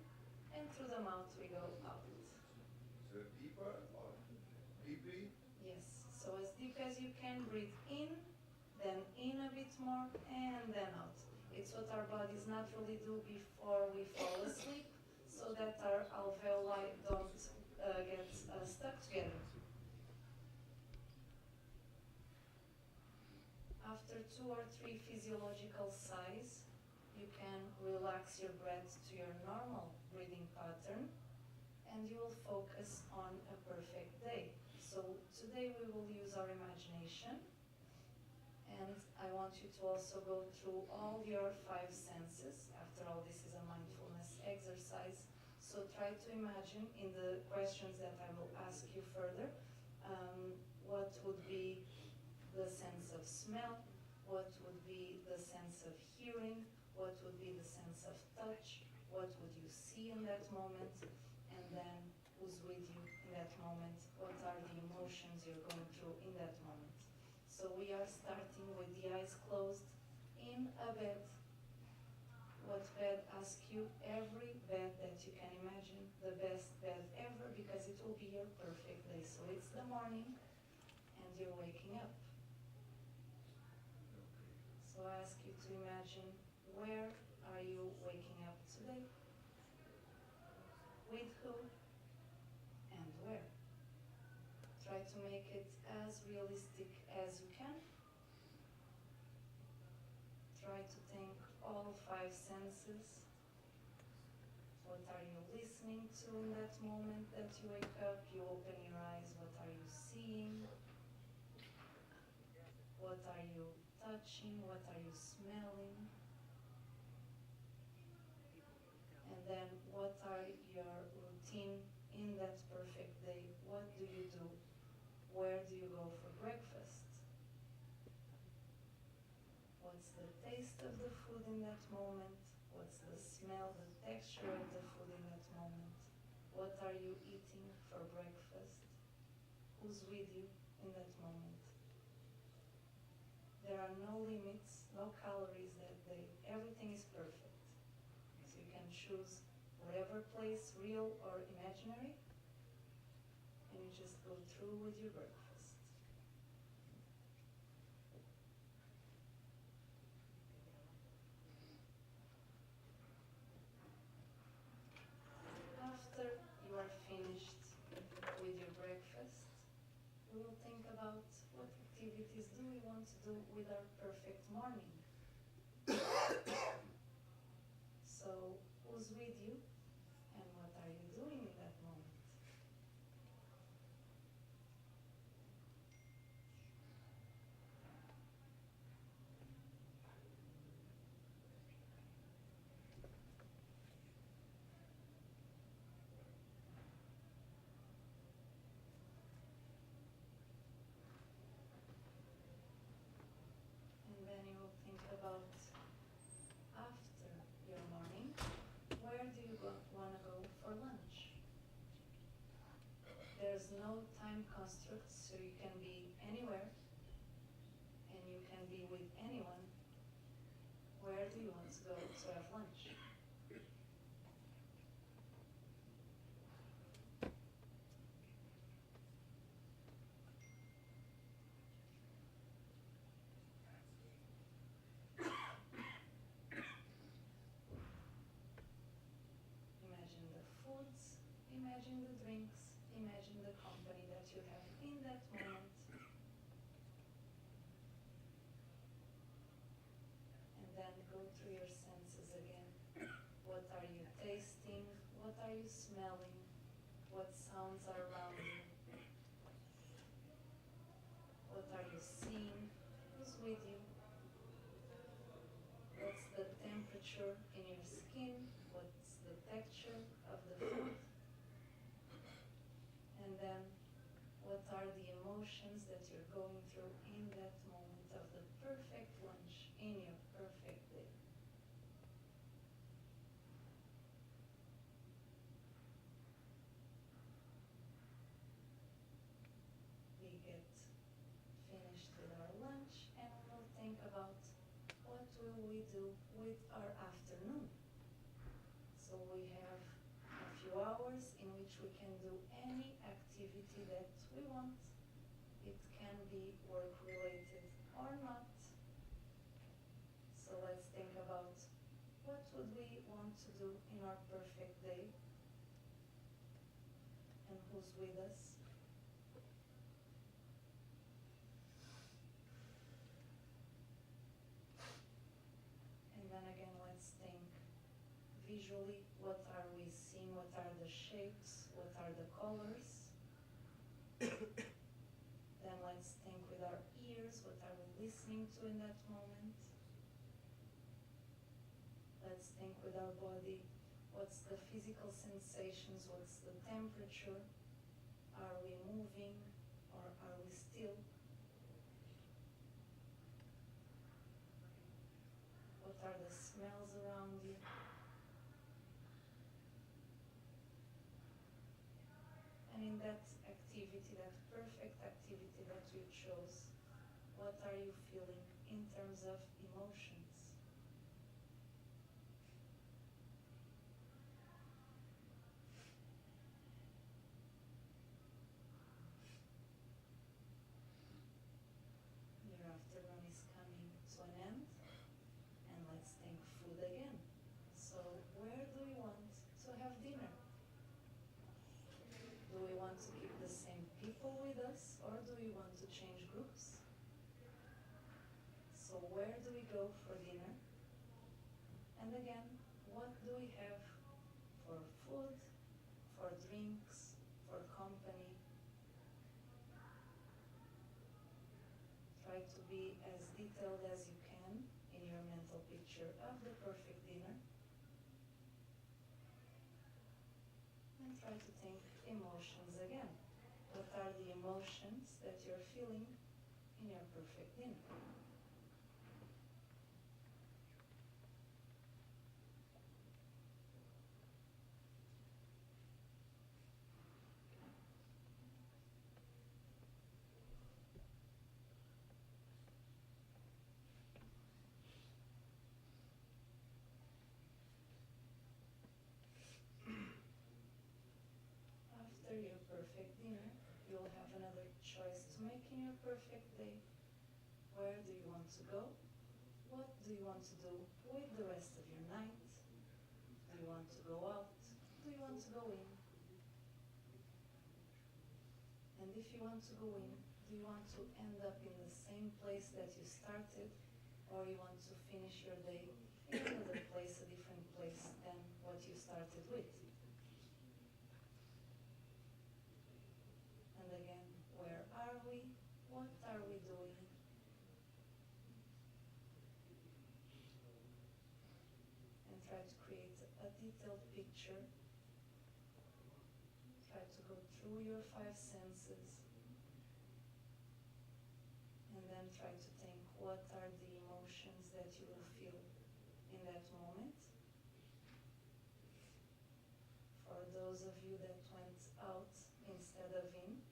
and through the mouth we go out. So deeper or deeply? Yes, so as deep as you can, breathe in, then in a bit more, and then out. It's what our bodies naturally do before we fall asleep, so that our alveoli don't get stuck together. After 2 or 3 physiological sighs, you can relax your breath to your normal breathing pattern, and you will focus on a perfect day. So today we will use our imagination, and I want you to also go through all your 5 senses. After all, this is a mindfulness exercise. So try to imagine in the questions that I will ask you further, what would be the sense of smell, what would be the sense of hearing, what would be the sense of touch, what would you see in that moment, and then who's with you in that moment, what are the emotions you're going through in that moment. So we are starting with the eyes closed in a bed. What bed? Ask you every bed that you can imagine, the best bed ever, because it will be your perfect day. So it's the morning and you're waking up. So I ask you to imagine, where are you waking up today? With who and where? Try to make it as realistic as you can. Try to think all 5 senses. What are you listening to in that moment that you wake up? You open your eyes, what are you seeing? What are you touching? What are you smelling? And then what are your routine in that perfect day? What do you do? Where do you go for breakfast? What's the taste of the food in that moment? What's the smell, the texture of the food in that moment? What are you eating for breakfast? Who's with you in that moment? There are no limits, no calories that day. Everything is perfect. So you can choose whatever place, real or imaginary, and you just go through with your breakfast. After you are finished with your breakfast, we will think about what activities do we want to do with our perfect morning. So, who's with you and what are you doing in that moment? And then you will think about after your morning, where do you want to go for lunch? There's no time construct, so you can be anywhere and you can be with anyone. Where do you want to go to have lunch? Imagine the foods, imagine the drinks, imagine the company that you have in that moment. And then go through your senses again. What are you tasting? What are you smelling? What sounds are around you? What are you seeing? Who's with you? What's the temperature in your skin? What's the texture of the food? And then, what are the emotions that you're going through in that moment of the perfect lunch in your perfect day? We get finished with our lunch and we'll think about what will we do with our afternoon. So we have a few hours in which we can do any activity that we want. It can be work related or not. So let's think about what would we want to do in our perfect day and who's with us. And then again, let's think visually, what are we seeing, what are the shapes, what are the colors. Then let's think with our ears, what are we listening to in that moment. Let's think with our body, what's the physical sensations, what's the temperature, are we moving or are we still? What are the smells around you? And in that activity, that perfect activity that you chose, what are you feeling in terms of emotions? Your afternoon is coming to an end, and let's think food again. So where do we want to have dinner? Do we want to keep the same people with us, or do we want to change groups? So where do we go for dinner? And again, what do we have for food, for drinks, for company? Try to be as detailed as you can in your mental picture of the perfect dinner. And try to think emotions again. What are the emotions that you're feeling in your perfect dinner? perfect dinner, you'll have another choice to make in your perfect day. Where do you want to go? What do you want to do with the rest of your night? Do you want to go out? Do you want to go in? And if you want to go in, do you want to end up in the same place that you started, or you want to finish your day in another place, a different place than what you started with? And again, where are we? What are we doing? And try to create a detailed picture. Try to go through your five senses. And then try to think, what are the emotions that you will feel in that moment? For those of you that went out instead of in,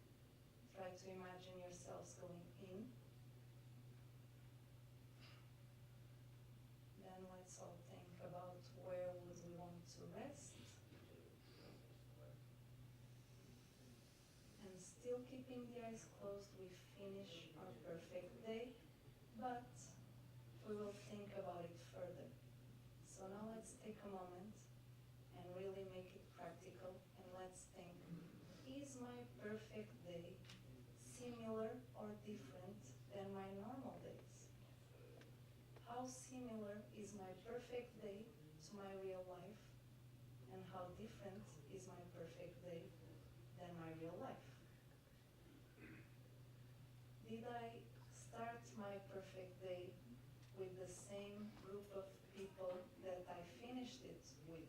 try to imagine yourselves going in. Then let's all think about where would we want to rest. And still keeping the eyes closed, we finish our perfect day, but we will think about it further. So now let's take a moment and really make it practical, and let's think, is my perfect day similar or different than my normal days? How similar is my perfect day to my real life, and how different is my perfect day than my real life? Did I start my perfect day with the same group of people that I finished it with?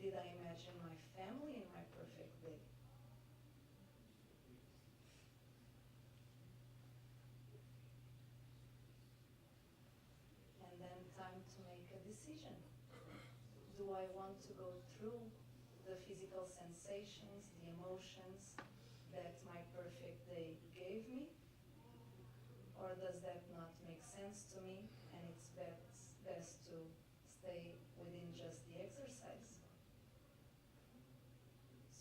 Did I imagine my family in my perfect day? And then time to make a decision. Do I want to go through the physical sensations, the emotions that my perfect day gave me? Or does that not make sense to me, and it's best to stay within just the exercise?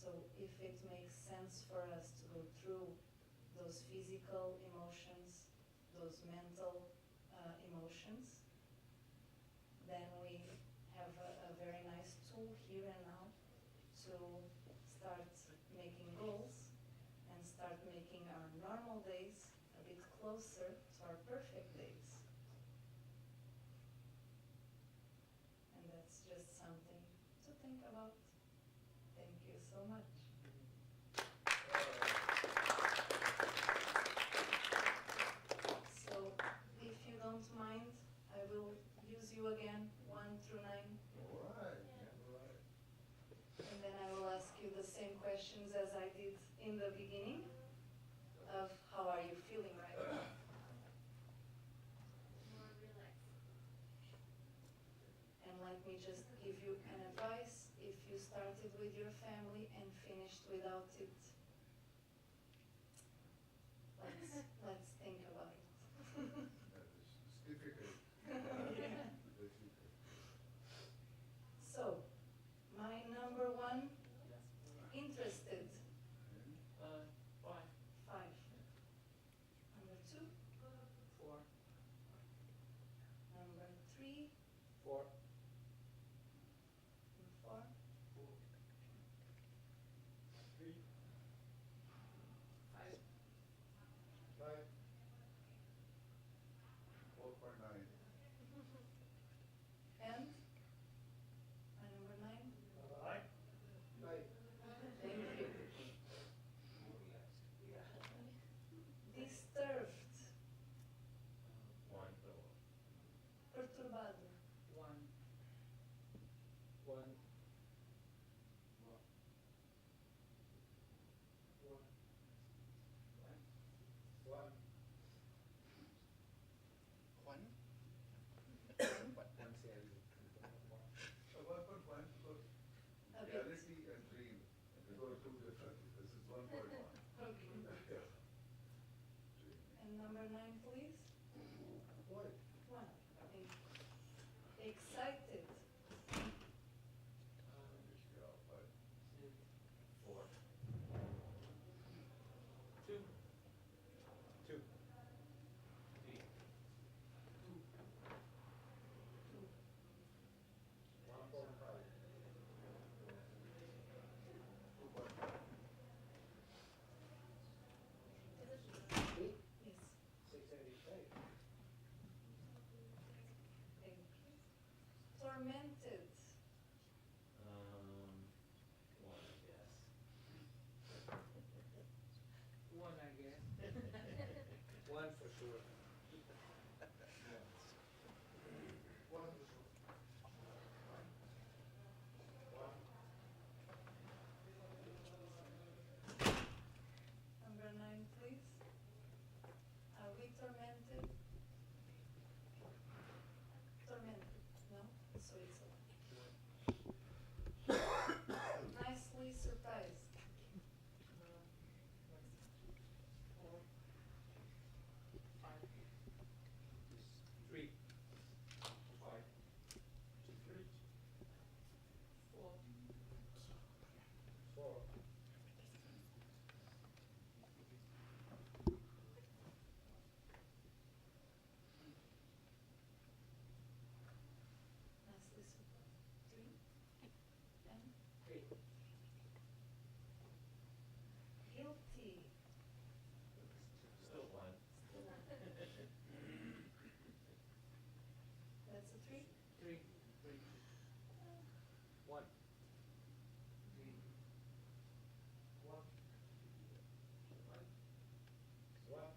So if it makes sense for us to go through those physical emotions, those mental emotions, then we have a very nice tool here and now to start making goals and start making our normal days a bit closer to our perfect days. And that's just something to think about. Thank you so much. So, if you don't mind, I will use you again, 1 through 9. All right. And then I will ask you the same questions as I did in the beginning of how are you feeling right now? More relaxed. And let me just give you an advice. If you started with your family and finished without it, let's think about it. It's difficult. Yeah. Difficult. So, my number 1, interested, Five. 5. Number 2, 4. number 3, 4. and 4. 3. 5. 5. 4.9. And my number 9. Right. Thank you. Disturbed, 1. perturbado, 1. 1. 1. So 1.1 for a bit. reality and dream. They go two different. This is 1.1. Okay. Yeah. And number 9, please. Why? 1. Thank you. Excited, tormented? One, I guess. One, I guess. One for sure. One for sure. Number 9, please. Are we tormented? Tormented, no? So it's a nicely surprised. Three. Five. Three. Four. Four. Nicely surprised. 3. And Three. guilty. Still one. Still one. That's a 3. Three. Three. One. Three. One. One.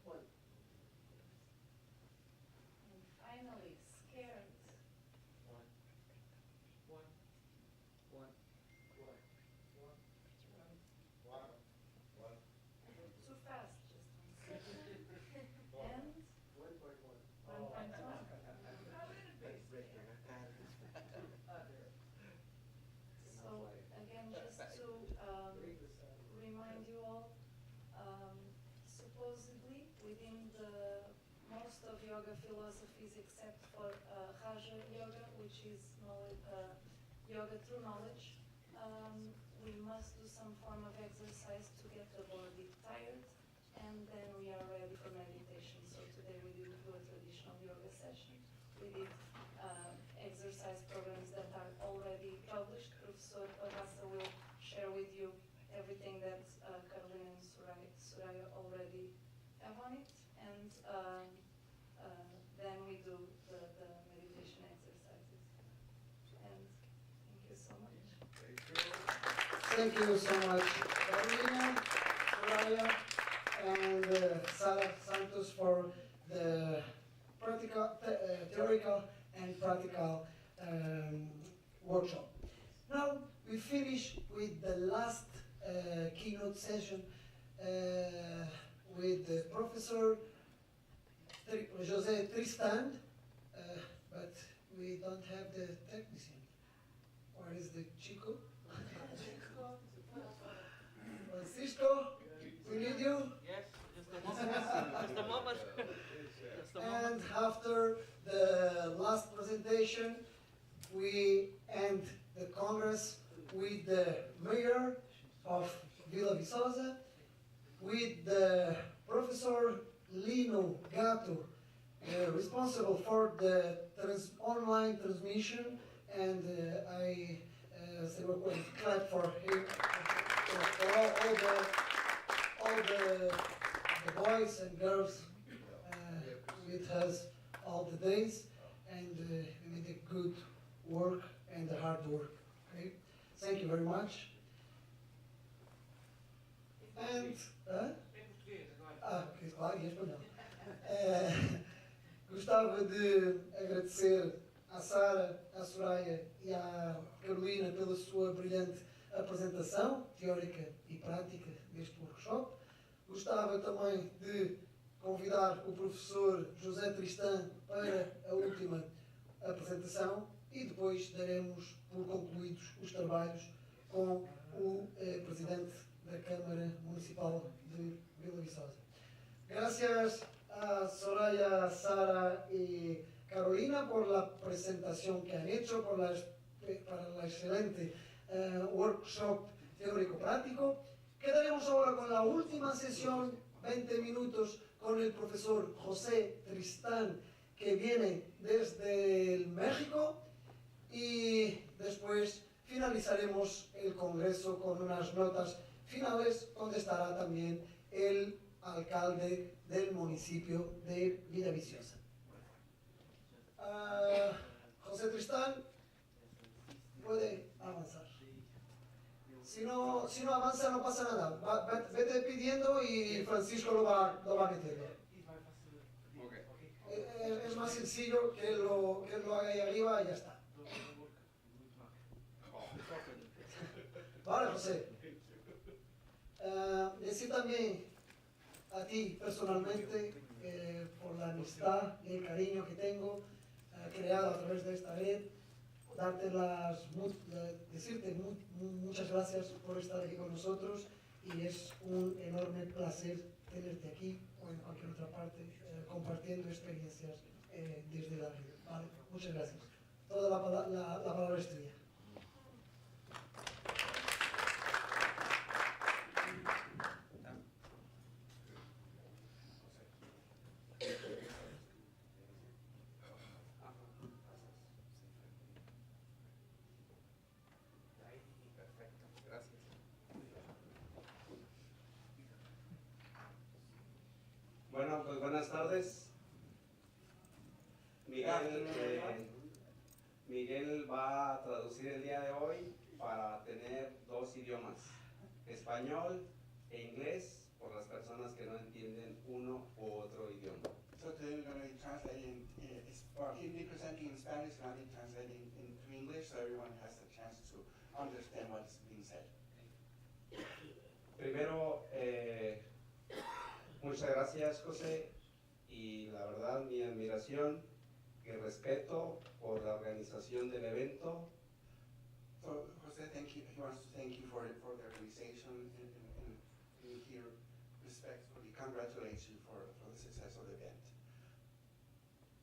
One. And finally, scared. One. One. One. One. One. One. Too fast, just one second. One. And 1.1. 1.1. So again, just to remind you all, supposedly within the most of yoga philosophies, except for Raja Yoga, which is yoga through knowledge, we must do some form of exercise to get the body tired, and then we are ready for meditation. So today we didn't do a traditional yoga session. We did exercise programs that are already published. Professor Barraça will share with you everything that Carolina and Soraya already have on it, and then we do the meditation exercises. And thank you so much. Thank you so much, Carolina, Soraya, and Sara Santos for the theoretical and practical workshop. Now we finish with the last keynote session with Professor José Tristan, but we don't have the technician. Where is the Chico? Francisco, we need you. Yes, just a moment. Just a moment. And after the last presentation, we end the Congress with the mayor of Vila Viçosa, with the Professor Lino Gatto, responsible for the online transmission, and I say we're going to clap for him, for all the boys and girls with us all the days, and we did a good work and a hard work. Okay? Thank you very much. And que claro, e espanhol. Gostava de agradecer à Sara, à Soraya e à Carolina pela sua brilhante apresentação teórica e prática deste workshop. Gostava também de convidar o professor José Tristan para a última apresentação e depois daremos por concluídos os trabalhos com o presidente da Câmara Municipal de Vila Viçosa. Gracias a Soraya, Sara y Carolina por la presentación que han hecho, para la excelente workshop teórico-práctico. Quedaremos ahora con la última sesión, 20 minutos, con el profesor José Tristán, que viene desde el México, y después finalizaremos el congreso con unas notas finales, donde estará también el alcalde del municipio de Villa Viciosa. Si no avanza no pasa nada. Vete pidiendo y Francisco lo va metiendo. Es más sencillo que él lo haga ahí arriba y ya está. Vale, José. Decir también a ti personalmente por la amistad y el cariño que tengo creado a través de esta red, decirte muchas gracias por estar aquí con nosotros y es un enorme placer tenerte aquí o en cualquier otra parte compartiendo experiencias desde la red. ¿Vale? Muchas gracias. Toda la palabra es tuya. Bueno, pues buenas tardes. Miguel va a traducir el día de hoy para tener dos idiomas, español e inglés, por las personas que no entienden uno u otro idioma. So today we're going to be translating, he'll be presenting in Spanish and I'll be translating into English so everyone has a chance to understand what's being said. Primero, muchas gracias, José, y la verdad mi admiración y respeto por la organización del evento. So Jose, thank you. He wants to thank you for the organization and he respectfully congratulates you for the success of the event.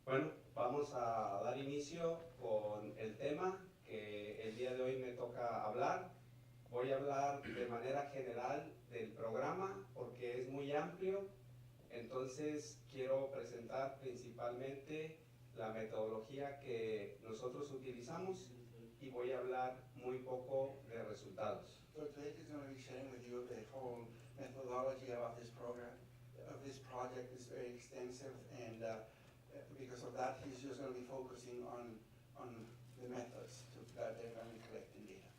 Bueno, vamos a dar inicio con el tema que el día de hoy me toca hablar. Voy a hablar de manera general del programa porque es muy amplio, entonces quiero presentar principalmente la metodología que nosotros utilizamos y voy a hablar muy poco de resultados. So today he's going to be sharing with you the whole methodology about this program, of this project. Is very extensive, and because of that, he's just going to be focusing on the methods that they're going to be collecting data.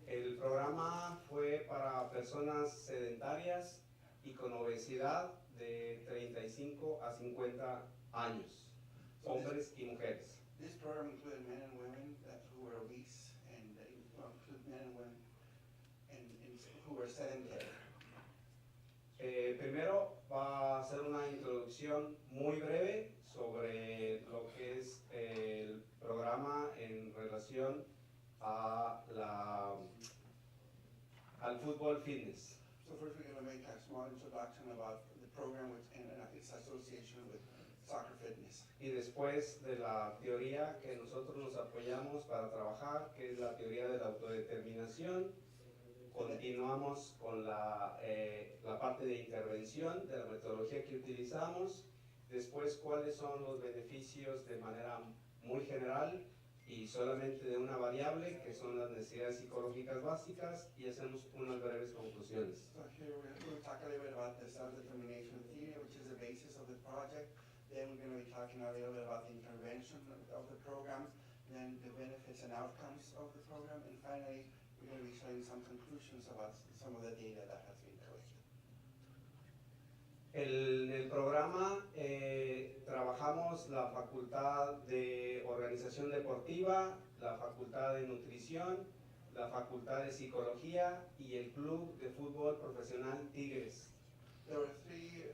El programa fue para personas sedentarias y con obesidad de 35 a 50 años, hombres y mujeres. This program included men and women who were obese and included men and women and who were sedentary. Primero va a hacer una introducción muy breve sobre lo que es el programa en relación al fútbol fitness. So first we're going to make a small introduction about the program and its association with soccer fitness. Y después de la teoría que nosotros nos apoyamos para trabajar, que es la teoría de la autodeterminación, continuamos con la parte de intervención de la metodología que utilizamos, después cuáles son los beneficios de manera muy general y solamente de una variable, que son las necesidades psicológicas básicas, y hacemos unas breves conclusiones. So here we'll talk a little bit about the self-determination theory, which is the basis of the project. Then we're going to be talking a little bit about the intervention of the program, then the benefits and outcomes of the program, and finally we're going to be showing some conclusions about some of the data that has been collected. En el programa trabajamos la facultad de organización deportiva, la facultad de nutrición, la facultad de psicología y el club de fútbol profesional Tigres. There were three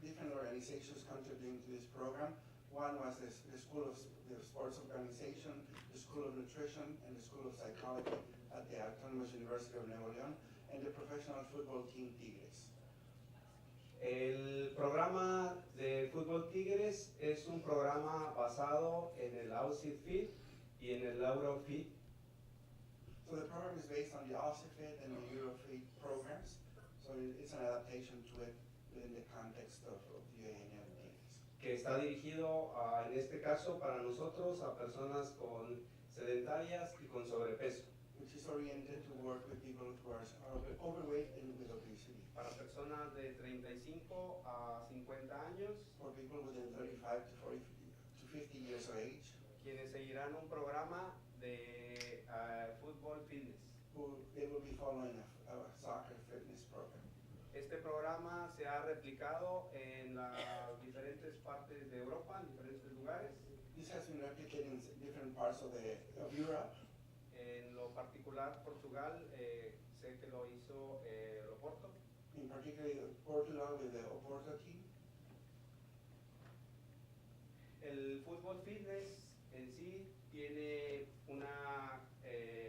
different organizations contributing to this program. One was the School of the Sports Organization, the School of Nutrition, and the School of Psychology at the Autonomous University of Nuevo León, and the professional football team Tigres. El programa de fútbol Tigres es un programa basado en el XVII y en el EuroFit. So the program is based on the XVII and the EuroFit programs. So it's an adaptation to it within the context of the UAN Tigres. Que está dirigido en este caso para nosotros a personas con sedentarias y con sobrepeso. Which is oriented to work with people who are overweight and with obesity. Para personas de 35 a 50 años, for people within 35 to 50 years of age, quienes seguirán un programa de fútbol fitness. they will be following a soccer fitness program. Este programa se ha replicado en las diferentes partes de Europa, en diferentes lugares. This has been replicated in different parts of Europe. En lo particular, Portugal, sé que lo hizo Oporto. In particular, Portugal with the Oporto team. El fútbol fitness en sí tiene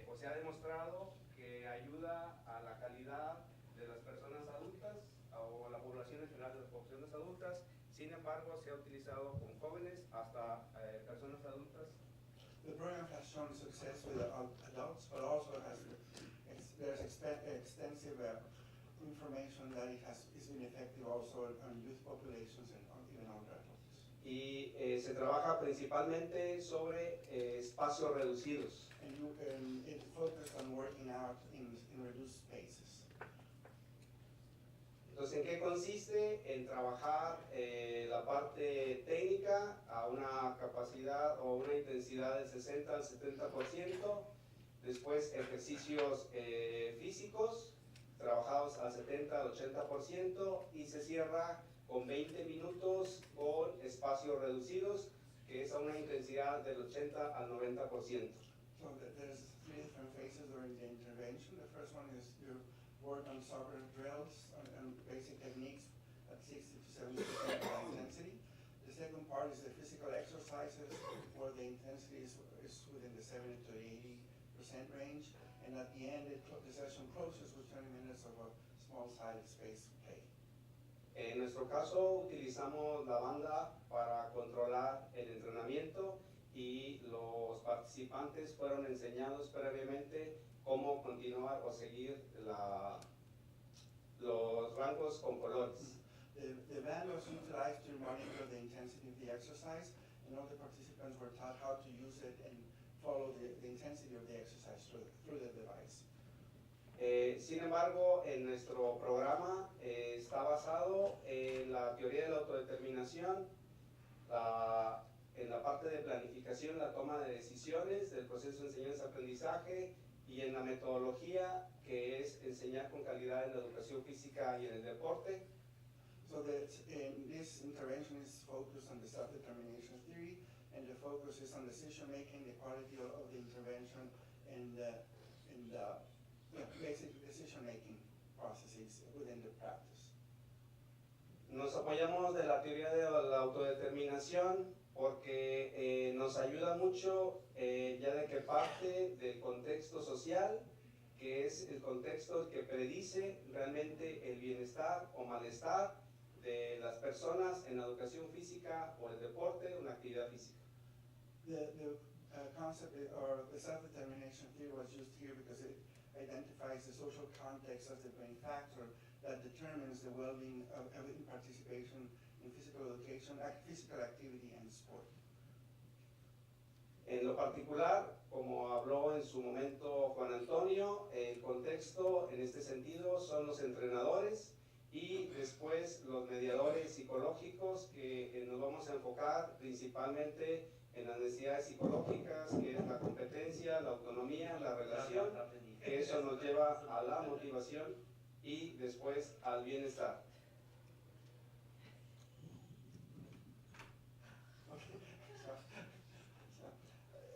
o se ha demostrado que ayuda a la calidad de las personas adultas o a la población en general de las poblaciones adultas. Sin embargo, se ha utilizado con jóvenes hasta personas adultas. The program has shown success with adults, but also there's extensive information that is been effective also on youth populations and even older adults. Y se trabaja principalmente sobre espacios reducidos. And it focused on working out in reduced spaces. Entonces, ¿en qué consiste? En trabajar la parte técnica a una capacidad o una intensidad del 60 al 70%, después ejercicios físicos trabajados al 70 al 80% y se cierra con 20 minutos con espacios reducidos, que es a una intensidad del 80 al 90%. So there's three different phases during the intervention. The first one is you work on soccer drills and basic techniques at 60 to 70% intensity. The second part is the physical exercises where the intensity is within the 70 to 80% range. And at the end, the session closes with 20 minutes of a small sided space play. En nuestro caso utilizamos la banda para controlar el entrenamiento y los participantes fueron enseñados previamente cómo continuar o seguir los rangos con colores. The band was utilized to monitor the intensity of the exercise, and all the participants were taught how to use it and follow the intensity of the exercise through the device. Sin embargo, en nuestro programa está basado en la teoría de la autodeterminación, en la parte de planificación, la toma de decisiones del proceso de enseñanza-aprendizaje y en la metodología que es enseñar con calidad en la educación física y en el deporte. So this intervention is focused on the self-determination theory, and the focus is on decision-making, the quality of the intervention, and basic decision-making processes within the practice. Nos apoyamos de la teoría de la autodeterminación porque nos ayuda mucho ya de que parte del contexto social, que es el contexto que predice realmente el bienestar o malestar de las personas en la educación física o el deporte o en la actividad física. The concept or the self-determination theory was used here because it identifies the social context as the main factor that determines the well-being of participation in physical education, physical activity and sport. En lo particular, como habló en su momento Juan Antonio, el contexto en este sentido son los entrenadores y después los mediadores psicológicos que nos vamos a enfocar principalmente en las necesidades psicológicas, que es la competencia, la autonomía, la relación, que eso nos lleva a la motivación y después al bienestar.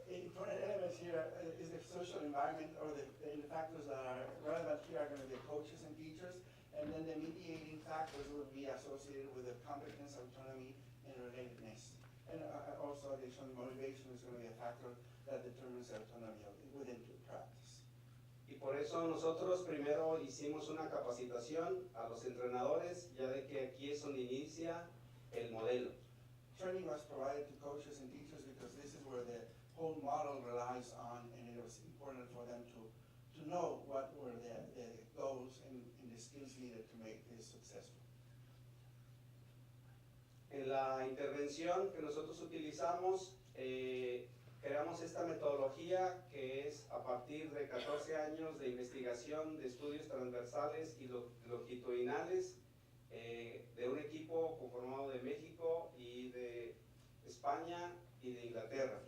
Important elements here is the social environment, or the factors that are relevant here are going to be coaches and teachers, and then the mediating factors would be associated with the competence, autonomy, and relatedness. And also additional motivation is going to be a factor that determines the autonomy within the practice. Y por eso nosotros primero hicimos una capacitación a los entrenadores, ya de que aquí es donde inicia el modelo. Training was provided to coaches and teachers because this is where the whole model relies on, and it was important for them to know what were the goals and the skills needed to make this successful. En la intervención que nosotros utilizamos, creamos esta metodología que es a partir de 14 años de investigación, de estudios transversales y longitudinales, de un equipo conformado de México y de España y de Inglaterra.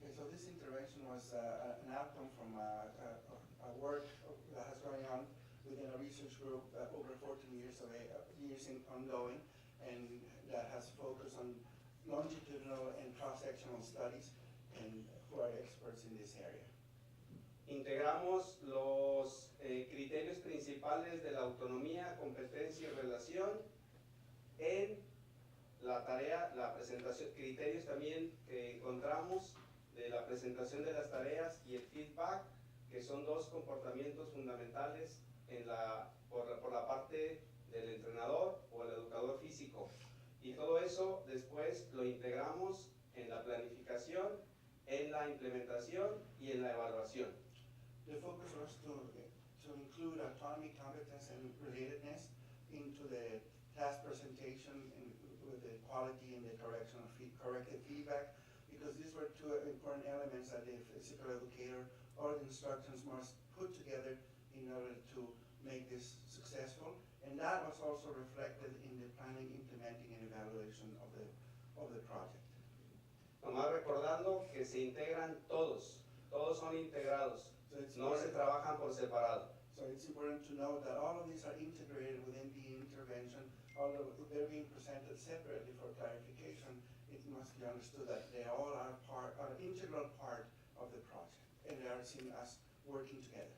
Okay, so this intervention was an outcome from a work that has going on within a research group over 14 years ongoing, and that has focused on longitudinal and cross-sectional studies, and who are experts in this area. Integramos los criterios principales de la autonomía, competencia y relación en la tarea, la presentación, criterios también que encontramos de la presentación de las tareas y el feedback, que son dos comportamientos fundamentales por la parte del entrenador o el educador físico. Y todo eso después lo integramos en la planificación, en la implementación y en la evaluación. The focus was to include autonomy, competence, and relatedness into the task presentation and with the quality and the corrective feedback, because these were two important elements that the physical educator or the instructors must put together in order to make this successful. And that was also reflected in the planning, implementing, and evaluation of the project. Nomás recordando que se integran todos son integrados, no se trabajan por separado. So it's important to note that all of these are integrated within the intervention, although they're being presented separately for clarification. It must be understood that they all are an integral part of the project, and they are seen as working together.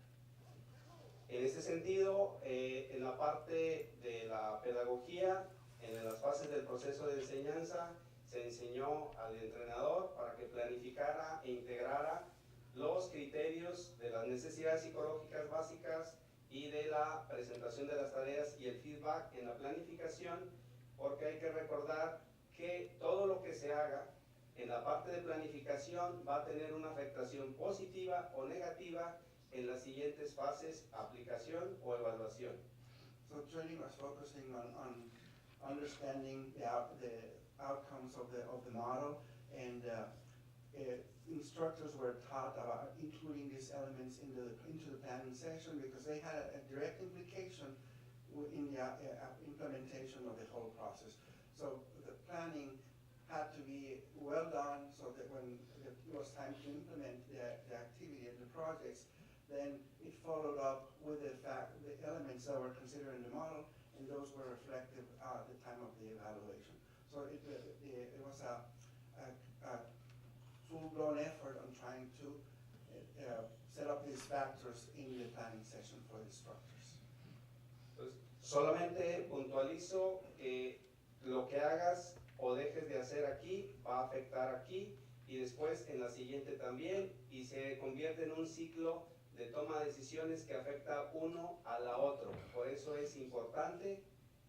En ese sentido, en la parte de la pedagogía, en las fases del proceso de enseñanza, se enseñó al entrenador para que planificara e integrara los criterios de las necesidades psicológicas básicas y de la presentación de las tareas y el feedback en la planificación, porque hay que recordar que todo lo que se haga en la parte de planificación va a tener una afectación positiva o negativa en las siguientes fases, aplicación o evaluación. So training was focusing on understanding the outcomes of the model, and instructors were taught about including these elements into the planning session, because they had a direct implication in the implementation of the whole process. So the planning had to be well done, so that when it was time to implement the activity and the projects, then it followed up with the elements that were considered in the model, and those were reflective at the time of the evaluation. So it was a full-blown effort on trying to set up these factors in the planning session for the instructors. Pues, solamente puntualizo que lo que hagas o dejes de hacer aquí va a afectar aquí y después en la siguiente también, y se convierte en un ciclo de toma de decisiones que afecta uno a la otro. Por eso es importante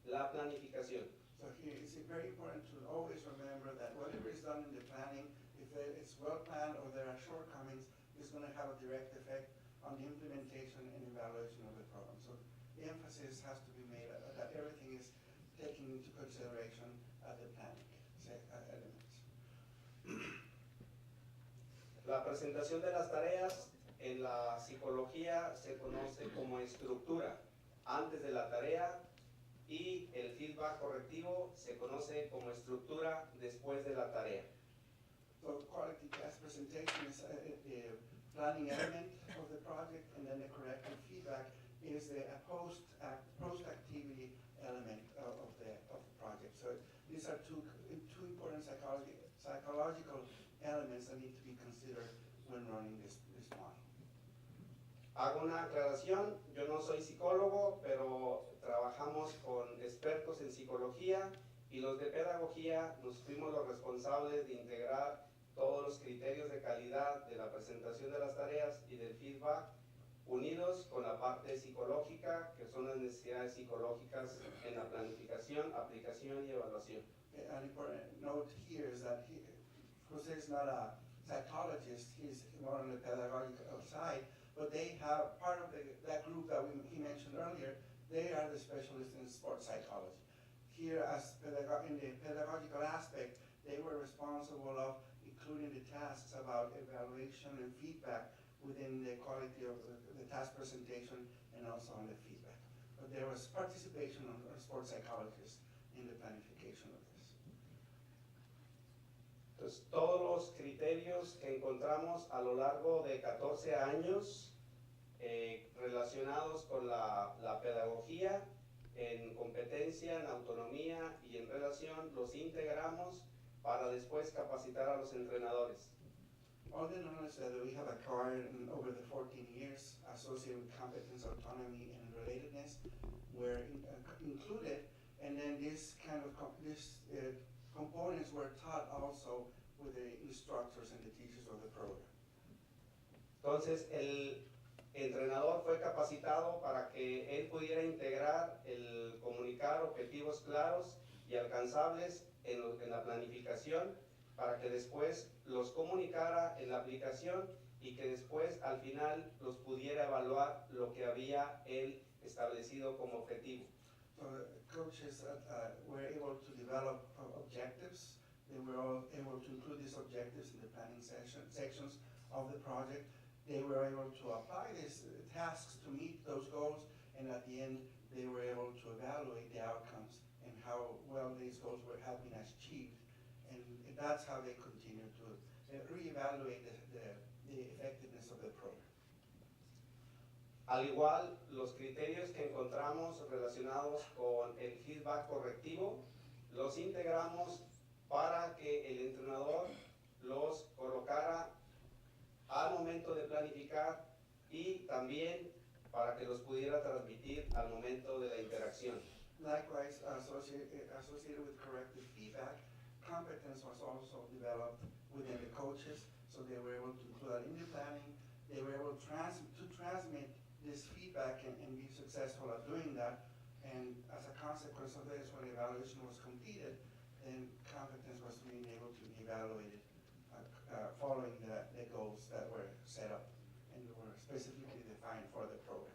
la planificación. So here it's very important to always remember that whatever is done in the planning, if it's well planned or there are shortcomings, it's going to have a direct effect on the implementation and evaluation of the program. So the emphasis has to be made that everything is taken into consideration at the planning elements. La presentación de las tareas en la psicología se conoce como estructura antes de la tarea, y el feedback correctivo se conoce como estructura después de la tarea. So quality task presentation is the planning element of the project, and then the corrective feedback is the post-activity element of the project. So these are two important psychological elements that need to be considered when running this model. Hago una aclaración, yo no soy psicólogo, pero trabajamos con expertos en psicología, y los de pedagogía nos fuimos los responsables de integrar todos los criterios de calidad de la presentación de las tareas y del feedback, unidos con la parte psicológica, que son las necesidades psicológicas en la planificación, aplicación y evaluación. An important note here is that Jose is not a psychologist, he's more on the pedagogical side, but they have part of that group that he mentioned earlier. They are the specialists in sports psychology. Here, as in the pedagogical aspect, they were responsible of including the tasks about evaluation and feedback within the quality of the task presentation and also on the feedback. But there was participation of sports psychologists in the planification of this. Entonces, todos los criterios que encontramos a lo largo de 14 años relacionados con la pedagogía, en competencia, en autonomía y en relación, los integramos para después capacitar a los entrenadores. All the knowledge that we have acquired over the 14 years associated with competence, autonomy, and relatedness were included, and then these components were taught also with the instructors and the teachers of the program. Entonces, el entrenador fue capacitado para que él pudiera integrar el comunicar objetivos claros y alcanzables en la planificación, para que después los comunicara en la aplicación y que después al final los pudiera evaluar lo que había él establecido como objetivo. So coaches were able to develop objectives. They were all able to include these objectives in the planning sections of the project. They were able to apply these tasks to meet those goals, and at the end they were able to evaluate the outcomes and how well these goals have been achieved. And that's how they continue to reevaluate the effectiveness of the program. Al igual, los criterios que encontramos relacionados con el feedback correctivo, los integramos para que el entrenador los colocara al momento de planificar y también para que los pudiera transmitir al momento de la interacción. Likewise, associated with corrective feedback, competence was also developed within the coaches, so they were able to include that in the planning. They were able to transmit this feedback and be successful at doing that. And as a consequence of this, when evaluation was completed, then competence was being able to be evaluated following the goals that were set up and were specifically defined for the program.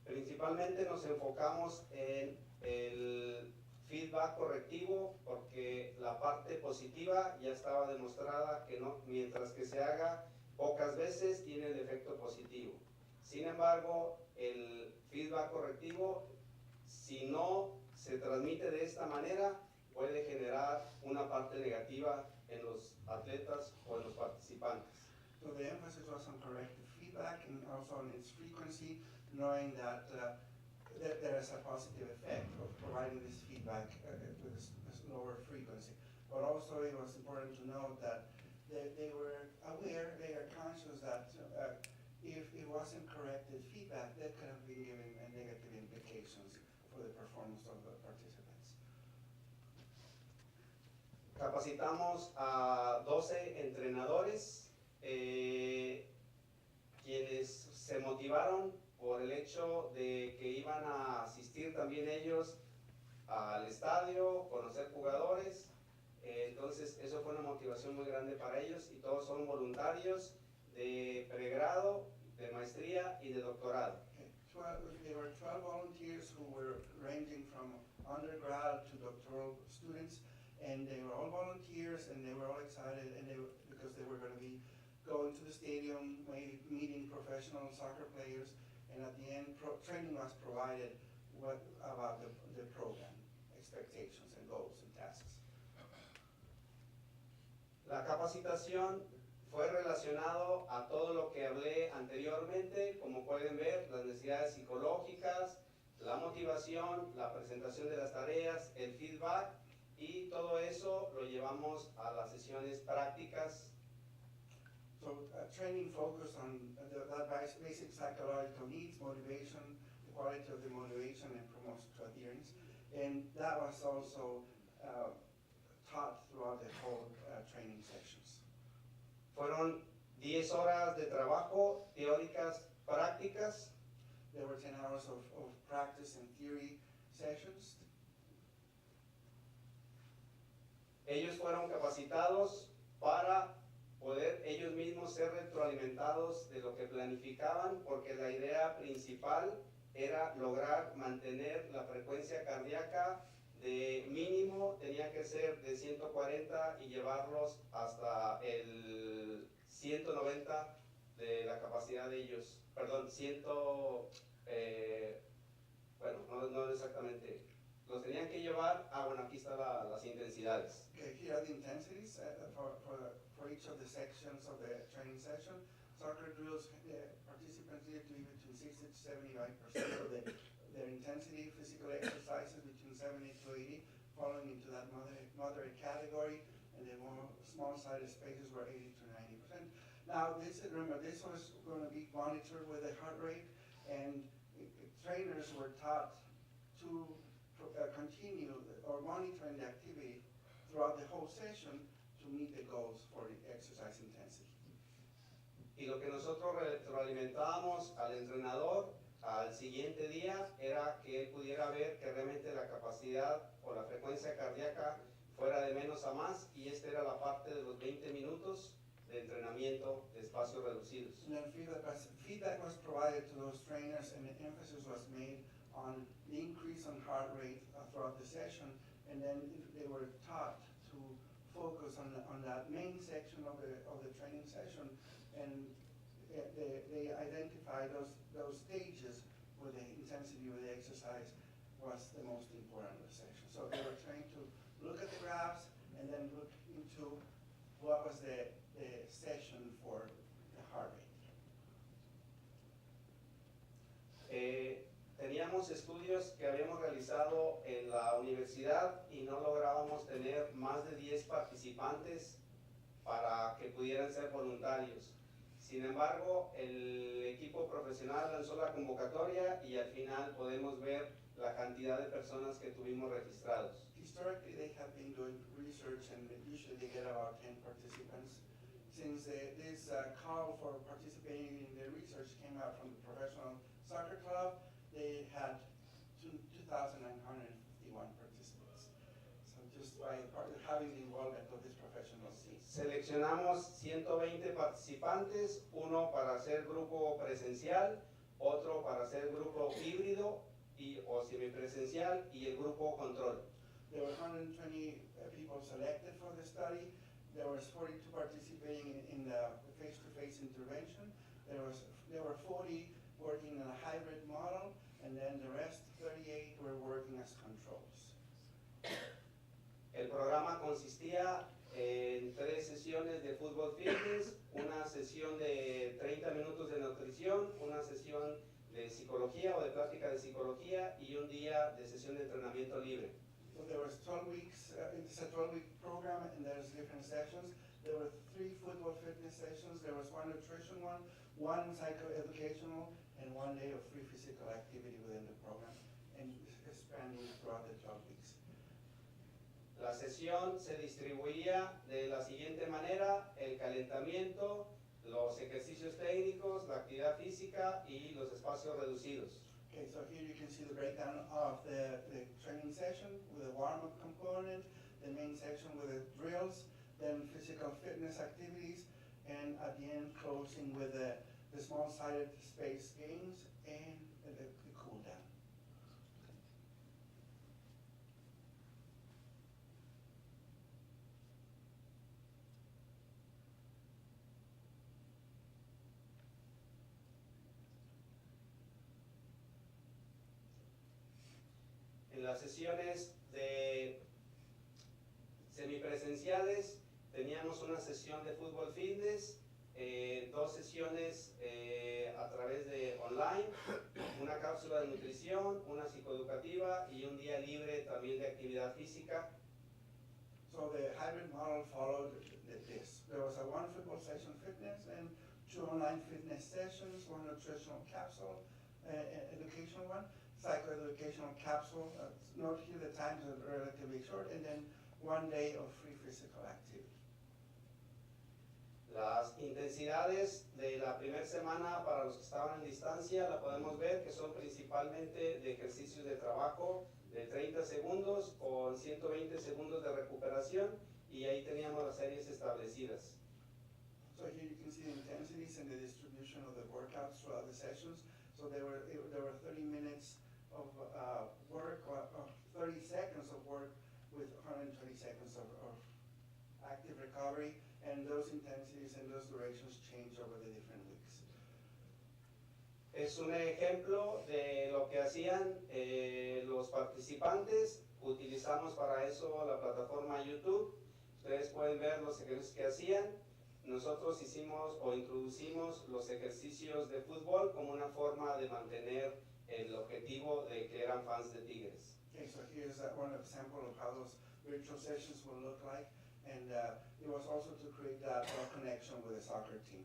Principalmente nos enfocamos en el feedback correctivo porque la parte positiva ya estaba demostrada que no, mientras que se haga pocas veces tiene el efecto positivo. Sin embargo, el feedback correctivo, si no se transmite de esta manera, puede generar una parte negativa en los atletas o en los participantes. So the emphasis was on corrective feedback and also on its frequency, knowing that there is a positive effect of providing this feedback with this lower frequency. But also it was important to note that they were aware, they are conscious that if it wasn't corrected feedback, that could have been given negative implications for the performance of the participants. Capacitamos a 12 entrenadores quienes se motivaron por el hecho de que iban a asistir también ellos al estadio, conocer jugadores. Entonces eso fue una motivación muy grande para ellos y todos son voluntarios de pregrado, de maestría y de doctorado. There were 12 volunteers who were ranging from undergrad to doctoral students, and they were all volunteers and they were all excited because they were going to be going to the stadium, maybe meeting professional soccer players, and at the end training was provided about the program, expectations and goals and tasks. La capacitación fue relacionado a todo lo que hablé anteriormente, como pueden ver, las necesidades psicológicas, la motivación, la presentación de las tareas, el feedback, y todo eso lo llevamos a las sesiones prácticas. So training focused on that basic psychological needs, motivation, the quality of the motivation, and promotion to adherence. And that was also taught throughout the whole training sessions. Fueron 10 horas de trabajo teóricas prácticas. There were 10 hours of practice and theory sessions. Ellos fueron capacitados para poder ellos mismos ser retroalimentados de lo que planificaban, porque la idea principal era lograr mantener la frecuencia cardíaca de mínimo, tenía que ser de 140 y llevarlos hasta el 190 de la capacidad de ellos. Perdón, bueno, no exactamente. Los tenían que llevar, bueno, aquí están las intensidades. Okay, here are the intensities for each of the sections of the training session. Soccer drills, participants usually to be between 60 to 75% of their intensity physical exercises between 70 to 80, falling into that moderate category, and the more small-sided spaces were 80 to 90%. Now, remember, this was going to be monitored with a heart rate, and trainers were taught to continue or monitoring the activity throughout the whole session to meet the goals for the exercise intensity. Y lo que nosotros retroalimentábamos al entrenador al siguiente día era que él pudiera ver que realmente la capacidad o la frecuencia cardíaca fuera de menos a más, y esta era la parte de los 20 minutos de entrenamiento de espacios reducidos. And then feedback was provided to those trainers, and the emphasis was made on the increase on heart rate throughout the session, and then they were taught to focus on that main section of the training session, and they identified those stages where the intensity of the exercise was the most important of the session. So they were trained to look at the graphs and then look into what was the session for the heart rate. Teníamos estudios que habíamos realizado en la universidad y no lográbamos tener más de 10 participantes para que pudieran ser voluntarios. Sin embargo, el equipo profesional lanzó la convocatoria y al final podemos ver la cantidad de personas que tuvimos registrados. Historically, they have been doing research, and usually they get about 10 participants. Since this call for participating in the research came out from the professional soccer club, they had 2,951 participants. So just by having the involvement of this professional team. Seleccionamos 120 participantes, uno para hacer grupo presencial, otro para hacer grupo híbrido o semipresencial, y el grupo control. There were 120 people selected for the study. There was 42 participating in the face-to-face intervention. There were 40 working in a hybrid model, and then the rest, 38, were working as controls. El programa consistía en 3 sesiones de fútbol fitness, una sesión de 30 minutos de nutrición, una sesión de psicología o de plática de psicología y un día de sesión de entrenamiento libre. So there was 12 weeks, it's a 12-week program, and there's different sessions. There were 3 football fitness sessions, there was 1 nutrition one psychoeducational, and 1 day of free physical activity within the program, and expanding throughout the 12 weeks. La sesión se distribuía de la siguiente manera: el calentamiento, los ejercicios técnicos, la actividad física y los espacios reducidos. Okay, so here you can see the breakdown of the training session with a warm-up component, the main section with the drills, then physical fitness activities, and at the end closing with the small-sided space games and the cool down. En las sesiones de semipresenciales teníamos una sesión de fútbol fitness, 2 sesiones a través de online, una cápsula de nutrición, una psicoeducativa y un día libre también de actividad física. So the hybrid model followed this. There was a 1 football session fitness and 2 online fitness sessions, 1 nutritional capsule, educational one, psychoeducational capsule. Note here the times are relatively short, and then 1 day of free physical activity. Las intensidades de la primera semana para los que estaban en distancia la podemos ver que son principalmente de ejercicios de trabajo de 30 segundos con 120 segundos de recuperación, y ahí teníamos las series establecidas. So here you can see the intensities and the distribution of the workouts throughout the sessions. So there were 30 minutes of work, 30 seconds of work with 120 seconds of active recovery, and those intensities and those durations change over the different weeks. Es un ejemplo de lo que hacían los participantes. Utilizamos para eso la plataforma YouTube. Ustedes pueden ver los ejercicios que hacían. nosotros hicimos o introducimos los ejercicios de fútbol como una forma de mantener el objetivo de que eran fans de Tigres. Okay, so here's one example of how those virtual sessions will look like, and it was also to create that connection with the soccer team.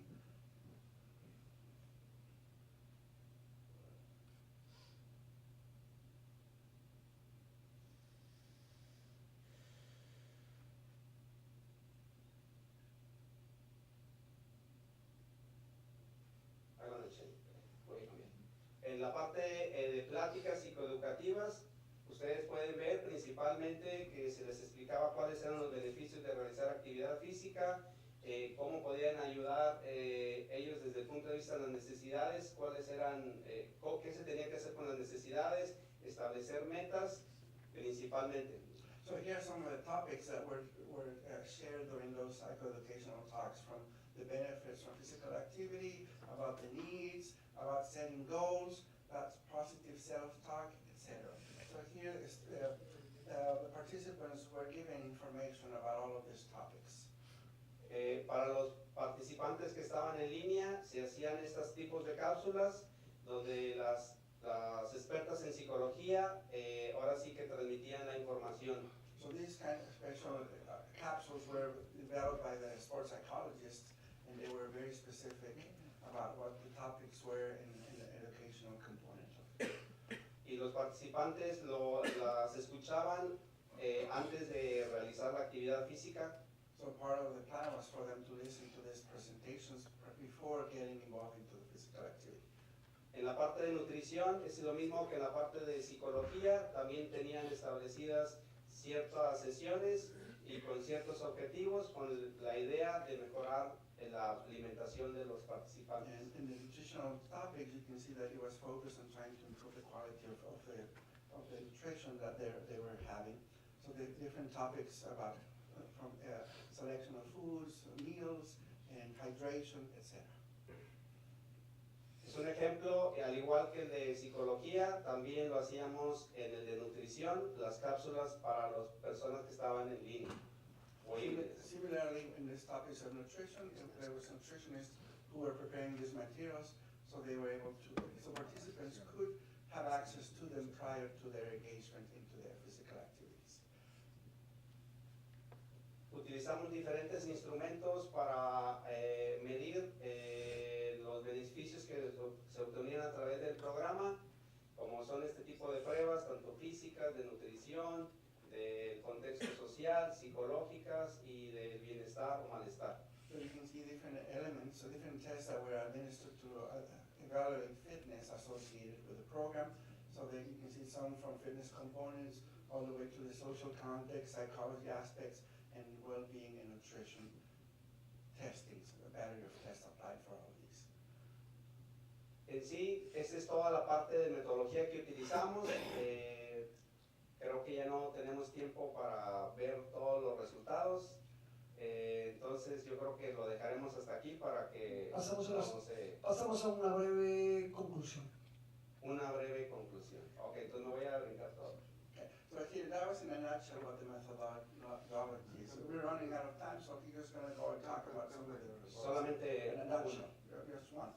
En la parte de pláticas psicoeducativas, ustedes pueden ver principalmente que se les explicaba cuáles eran los beneficios de realizar actividad física, cómo podían ayudar ellos desde el punto de vista de las necesidades, cuáles eran, qué se tenía que hacer con las necesidades, establecer metas principalmente. So here are some of the topics that were shared during those psychoeducational talks, from the benefits from physical activity, about the needs, about setting goals, about positive self-talk, etc. So here is the participants were given information about all of these topics. Para los participantes que estaban en línea, se hacían estos tipos de cápsulas donde las expertas en psicología ahora sí que transmitían la información. So these kind of special capsules were developed by the sports psychologists, and they were very specific about what the topics were in the educational component of it. Y los participantes las escuchaban antes de realizar la actividad física. So part of the plan was for them to listen to these presentations before getting involved into the physical activity. En la parte de nutrición es lo mismo que en la parte de psicología, también tenían establecidas ciertas sesiones y con ciertos objetivos con la idea de mejorar la alimentación de los participantes. And in the nutritional topics, you can see that it was focused on trying to improve the quality of the nutrition that they were having. So the different topics about from selection of foods, meals, and hydration, etc. Es un ejemplo, al igual que el de psicología, también lo hacíamos en el de nutrición, las cápsulas para las personas que estaban en línea. Similarly, in this topic of nutrition, there was nutritionists who were preparing these materials, so they were able to, so participants could have access to them prior to their engagement into their physical activities. Utilizamos diferentes instrumentos para medir los beneficios que se obtenían a través del programa, como son este tipo de pruebas, tanto físicas, de nutrición, del contexto social, psicológicas y del bienestar o malestar. So you can see different elements, so different tests that were administered to evaluate fitness associated with the program. So that you can see some from fitness components all the way to the social context, psychology aspects, and well-being and nutrition testing. So a battery of tests applied for all of these. En sí, esta es toda la parte de metodología que utilizamos. Creo que ya no tenemos tiempo para ver todos los resultados. Entonces yo creo que lo dejaremos hasta aquí para que pasamos a una breve conclusión. Una breve conclusión. Ok, entonces me voy a brincar todo. Okay. So here, that was in a nutshell what the methodology is. So we're running out of time, so he's just going to go and talk about some of the results. Solamente in a nutshell. Just one.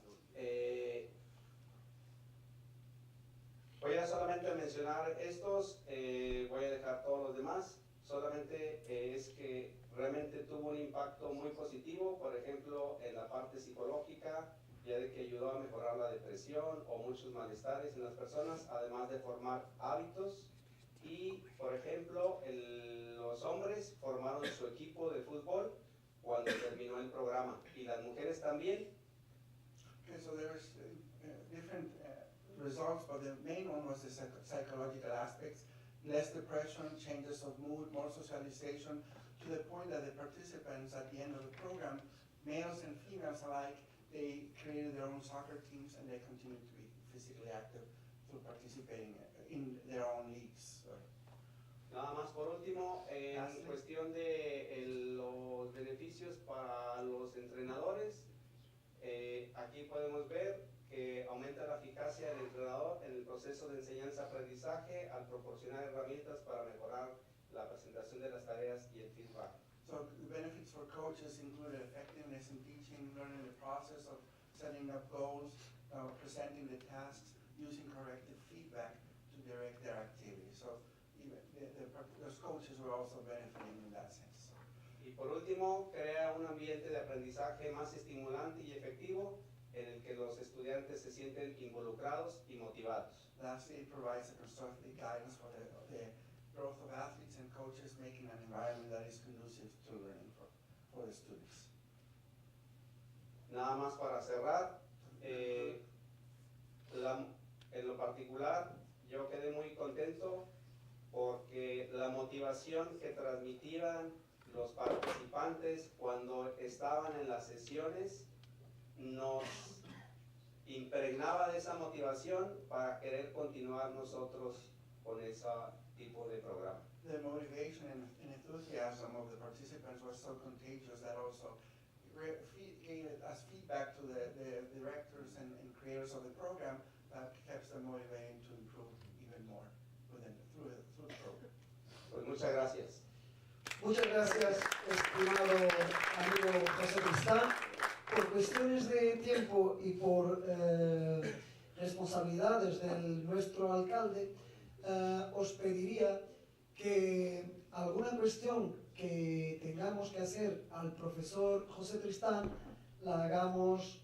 Voy a solamente mencionar estos, voy a dejar todos los demás. Solamente es que realmente tuvo un impacto muy positivo, por ejemplo, en la parte psicológica, ya de que ayudó a mejorar la depresión o muchos malestares en las personas, además de formar hábitos. Y, por ejemplo, los hombres formaron su equipo de fútbol cuando terminó el programa, y las mujeres también. Okay, so there was different results, but the main one was the psychological aspects. Less depression, changes of mood, more socialization, to the point that the participants at the end of the program, males and females alike, they created their own soccer teams and they continued to be physically active through participating in their own leagues. Nada más por último, en cuestión de los beneficios para los entrenadores, aquí podemos ver que aumenta la eficacia del entrenador en el proceso de enseñanza-aprendizaje al proporcionar herramientas para mejorar la presentación de las tareas y el feedback. So the benefits for coaches included effectiveness in learning the process of setting up goals, presenting the tasks, using corrective feedback to direct their activity. So even those coaches were also benefiting in that sense. Y por último, crea un ambiente de aprendizaje más estimulante y efectivo en el que los estudiantes se sienten involucrados y motivados. Lastly, it provides a constructive guidance for the growth of athletes and coaches, making an environment that is conducive to learning for the students. Nada más para cerrar, en lo particular, yo quedé muy contento porque la motivación que transmitían los participantes cuando estaban en las sesiones nos impregnaba de esa motivación para querer continuar nosotros con ese tipo de programa. The motivation and enthusiasm of the participants was so contagious that also gave us feedback to the directors and creators of the program that kept them motivated to improve even more through the program. Pues muchas gracias. Muchas gracias, estimado amigo José Cristán. Por cuestiones de tiempo y por responsabilidades de nuestro alcalde, os pediría que alguna cuestión que tengamos que hacer al profesor José Tristán la hagamos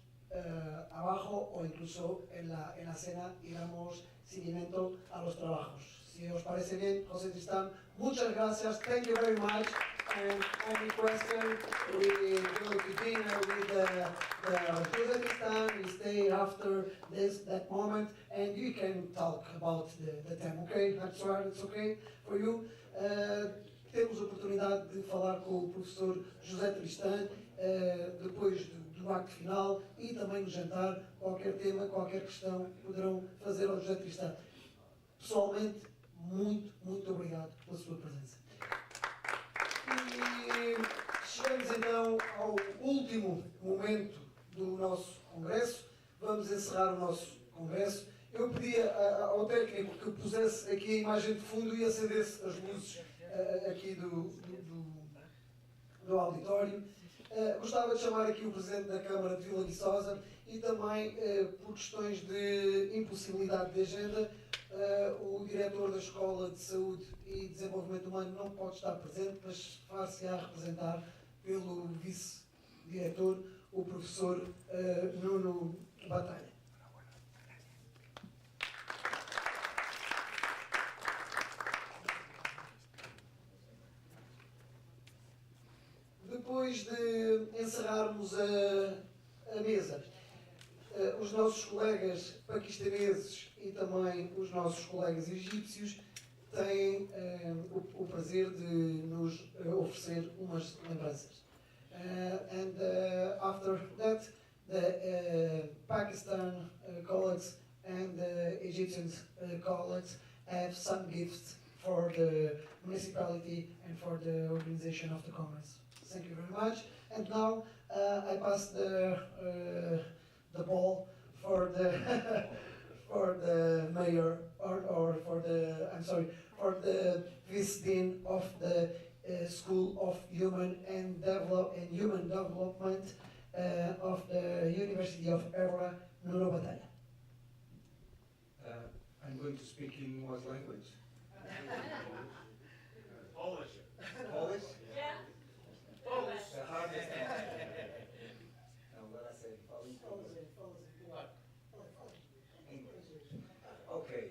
abajo o incluso en la cena y damos seguimiento a los trabajos. Si os parece bien, José Tristán, muchas gracias. Thank you very much. And any question, we go to dinner with José Tristán. We stay after that moment, and you can talk about the theme. Okay, that's right. It's okay for you. Temos a oportunidade de falar com o professor José Tristán depois do acto final e também no jantar. Qualquer tema, qualquer questão poderão fazer ao José Tristán. Pessoalmente, muito obrigado pela sua presença. E chegamos então ao último momento do nosso congresso. Vamos encerrar o nosso congresso. Eu pedia ao técnico que pusesse aqui a imagem de fundo e acendesse as luzes aqui do auditório. Gostava de chamar aqui o Presidente da Câmara de Vila Viçosa e também, por questões de impossibilidade de agenda, o Diretor da Escola de Saúde e Desenvolvimento Humano não pode estar presente, mas far-se-á representar pelo Vice-Diretor, o Professor Nuno Batalha. Depois de encerrarmos a mesa, os nossos colegas paquistaneses e também os nossos colegas egípcios têm o prazer de nos oferecer umas lembranças. And after that, the Pakistan colleagues and the Egyptian colleagues have some gifts for the municipality and for the organization of the Congress. Thank you very much. And now I pass the ball for the for the mayor or for the vice dean of the School of Human Development of the University of Évora, Nuno Batalha. I'm going to speak in what language? Polish. Polish? Yeah. Polish. The hardest one. No, what I say? English. Okay.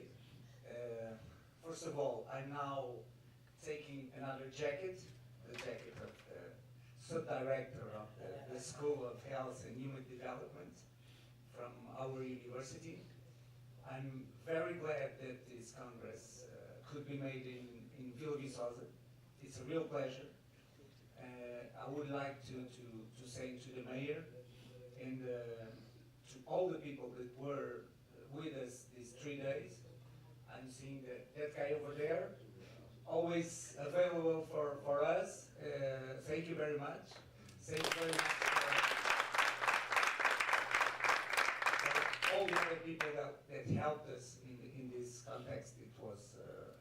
First of all, I'm now taking another jacket, the jacket of the sub-director of the School of Health and Human Development from our university. I'm very glad that this Congress could be made in Vila Viçosa. It's a real pleasure. I would like to say to the mayor and to all the people that were with us these 3 days. I'm seeing that guy over there, always available for us. Thank you very much. Thank you very much for all the other people that helped us in this context. It was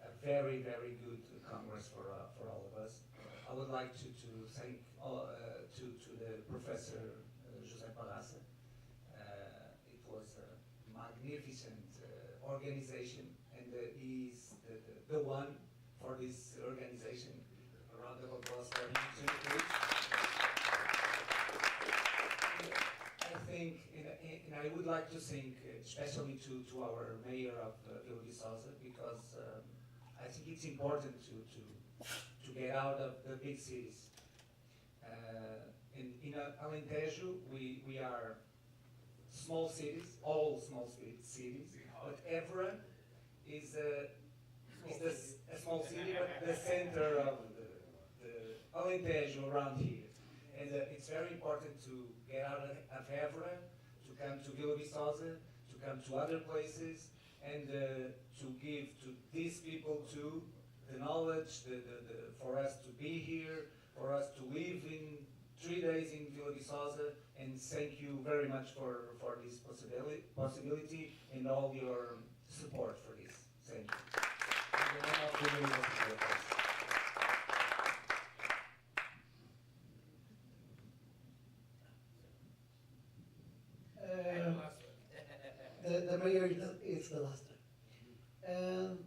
a very, very good Congress for all of us. I would like to thank to the Professor José magnificent organization, and he's the one for this organization. A round of applause for him too, please. I think, and I would like to thank especially to our mayor of Vila Viçosa, because I think it's important to get out of the big cities. In Alentejo, we are small cities, all small cities, but Évora is a small city, but the center of the Alentejo around here. And it's very important to get out of Évora, to come to Vila Viçosa, to come to other places, and to give to these people too the knowledge, for us to be here, for us to live in 3 days in Vila Viçosa, and thank you very much for this possibility and all your support for this. Thank you. The mayor is the last one.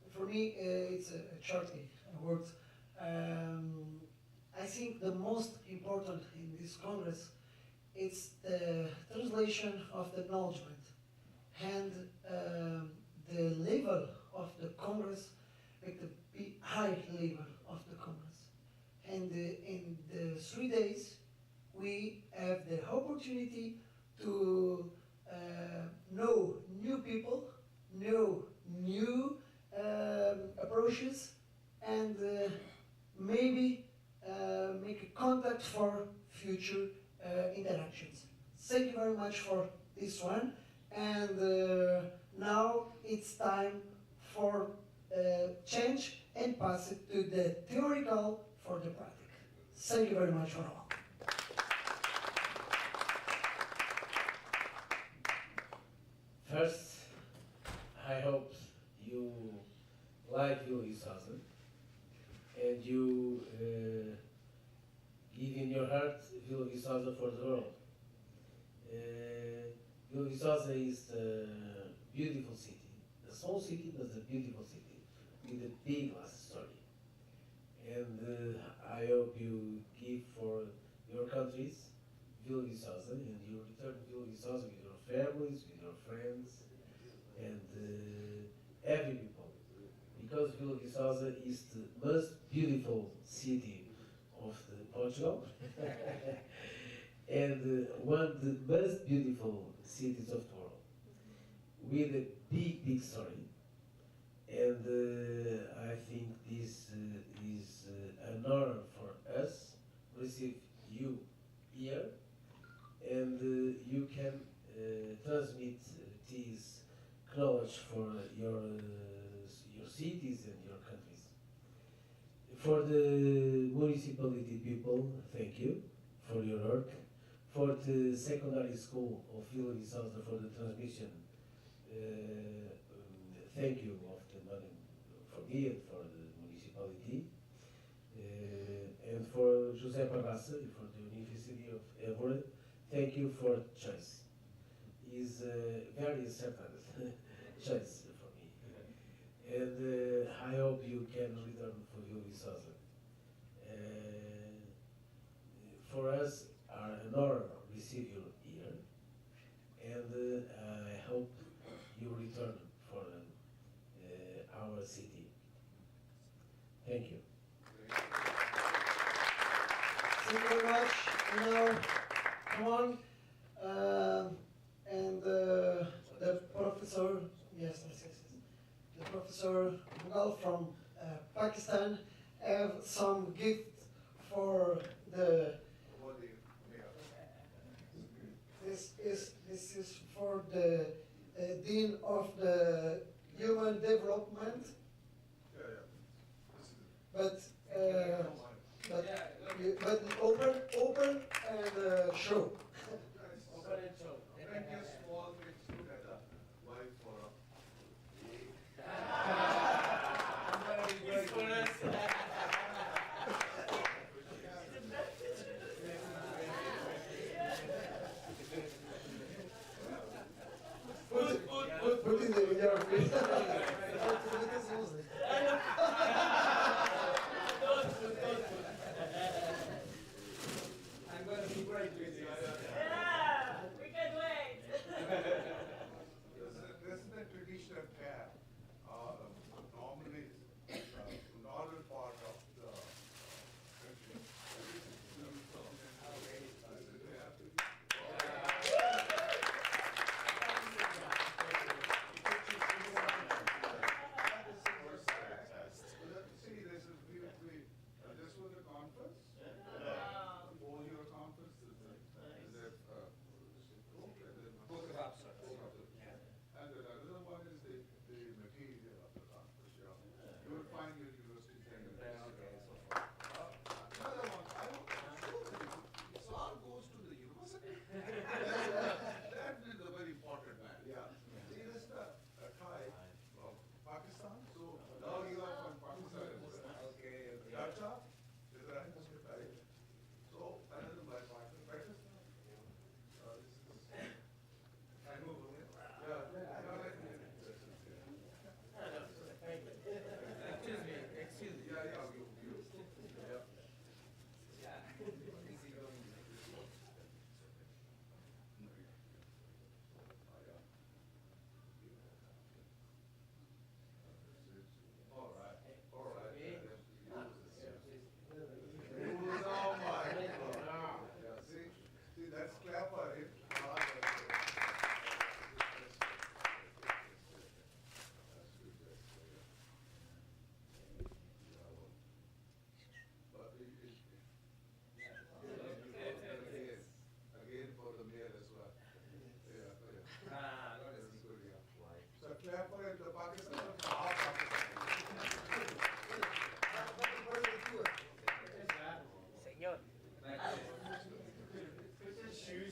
For me, it's a shortly word. I think the most important in this Congress is the translation of the acknowledgement and the level of the Congress, like the high level of the Congress. And in the 3 days, we have the opportunity to know new people, know new approaches, and maybe make a contact for future interactions. Thank you very much for this one, and now it's time for change and pass it to the theoretical for the practical. Thank you very much for all. First, I hope you like Vila Viçosa and you give in your heart Vila Viçosa for the world. Vila Viçosa is a beautiful city, a small city but a beautiful city with a big last story. And I hope you give for your countries Vila Viçosa, and you return Vila Viçosa with your families, with your friends, and every people. Because Vila Viçosa is the most beautiful city of Portugal, and one of the most beautiful cities of the world, with a big, big story. And I think this is an honor for us to receive you here, and you can transmit this knowledge for your cities and your countries. For the municipality people, thank you for your work. For the secondary school of Vila Viçosa for the transmission, thank you of the money for me and for the municipality. And for José Parraça, for the University of Évora, thank you for choice. Is very certain choice for me. And I hope you can return for Vila Viçosa. For us, are an honor to receive you here, and I hope you return for our city. Thank you. Thank you very much. Now, come on. And the professor, yes, the professor Mughal from Pakistan have some gift for the. This is for the Dean of the Human Development. But open and show. Open and show. Thank you, small things together. Why for Put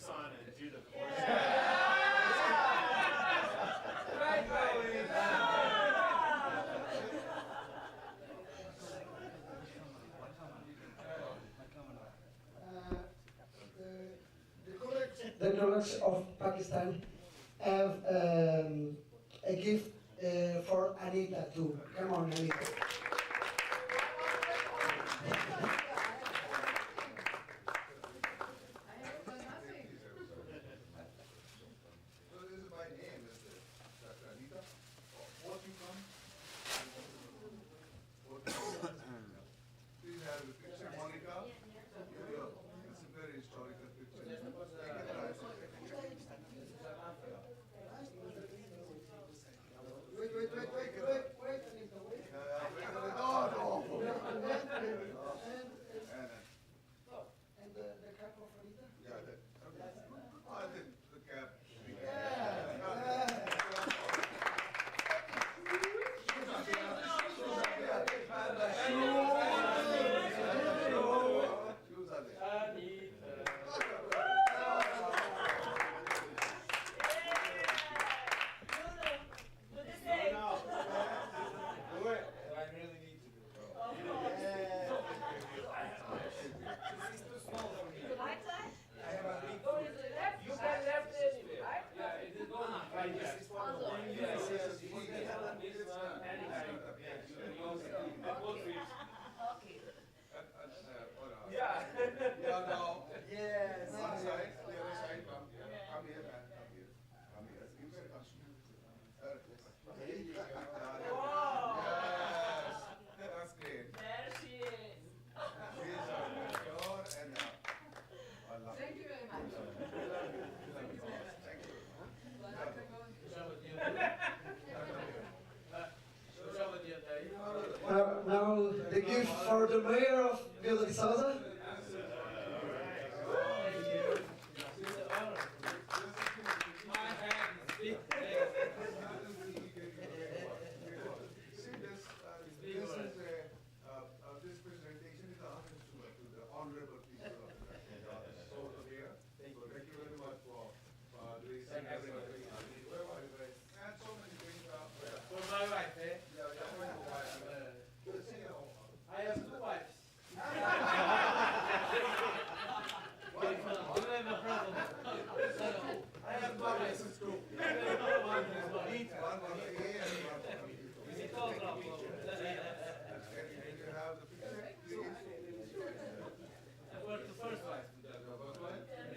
on and do the course. Right, the colleagues of Pakistan have a gift for Anita too. Come on, Anita. So this is my name, is it? Dr. Anita. What you come? Please have a picture, Monica. Here. It's a very historical picture. Take it right. Wait, Anita, wait. No. And the cap of Anita? Yeah, that. I think the cap. Shoes are there. I really need to do it. This is too small for me. I have a big foot. You can left anyway, right? Yeah, it is going right. This is for the one. Yes, Yes, yes, this you can is have this one anytime. Yes. Both ways. Yeah. Yeah, now. Yes. One side, the other side, come here. Come here, man. Come here. Come here. You can come. There you go. Wow. Yes. That's great. There she is. She is pure and Allah. Thank you very much. Thank you. Now the gift for the mayor of Vila de Sousa. See this, this presentation is a homage to the honorable people of the South here. Thank you very much for doing this. And so many things. For my wife, eh? I have two wives. I have two wives too. The first wife. That's the final show.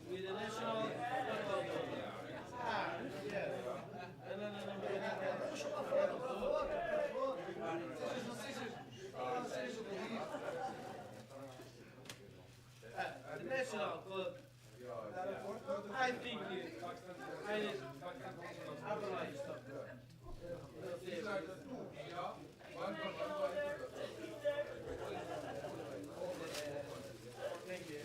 With the national football team. Yes. The national club. I think I need otherwise stuff. These are the two, yeah? One for one, Thank you.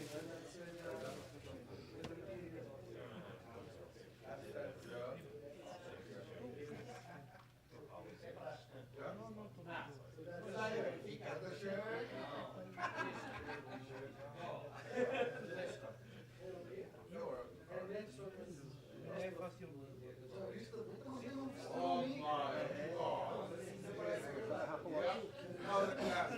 Oh my God. Now the clap.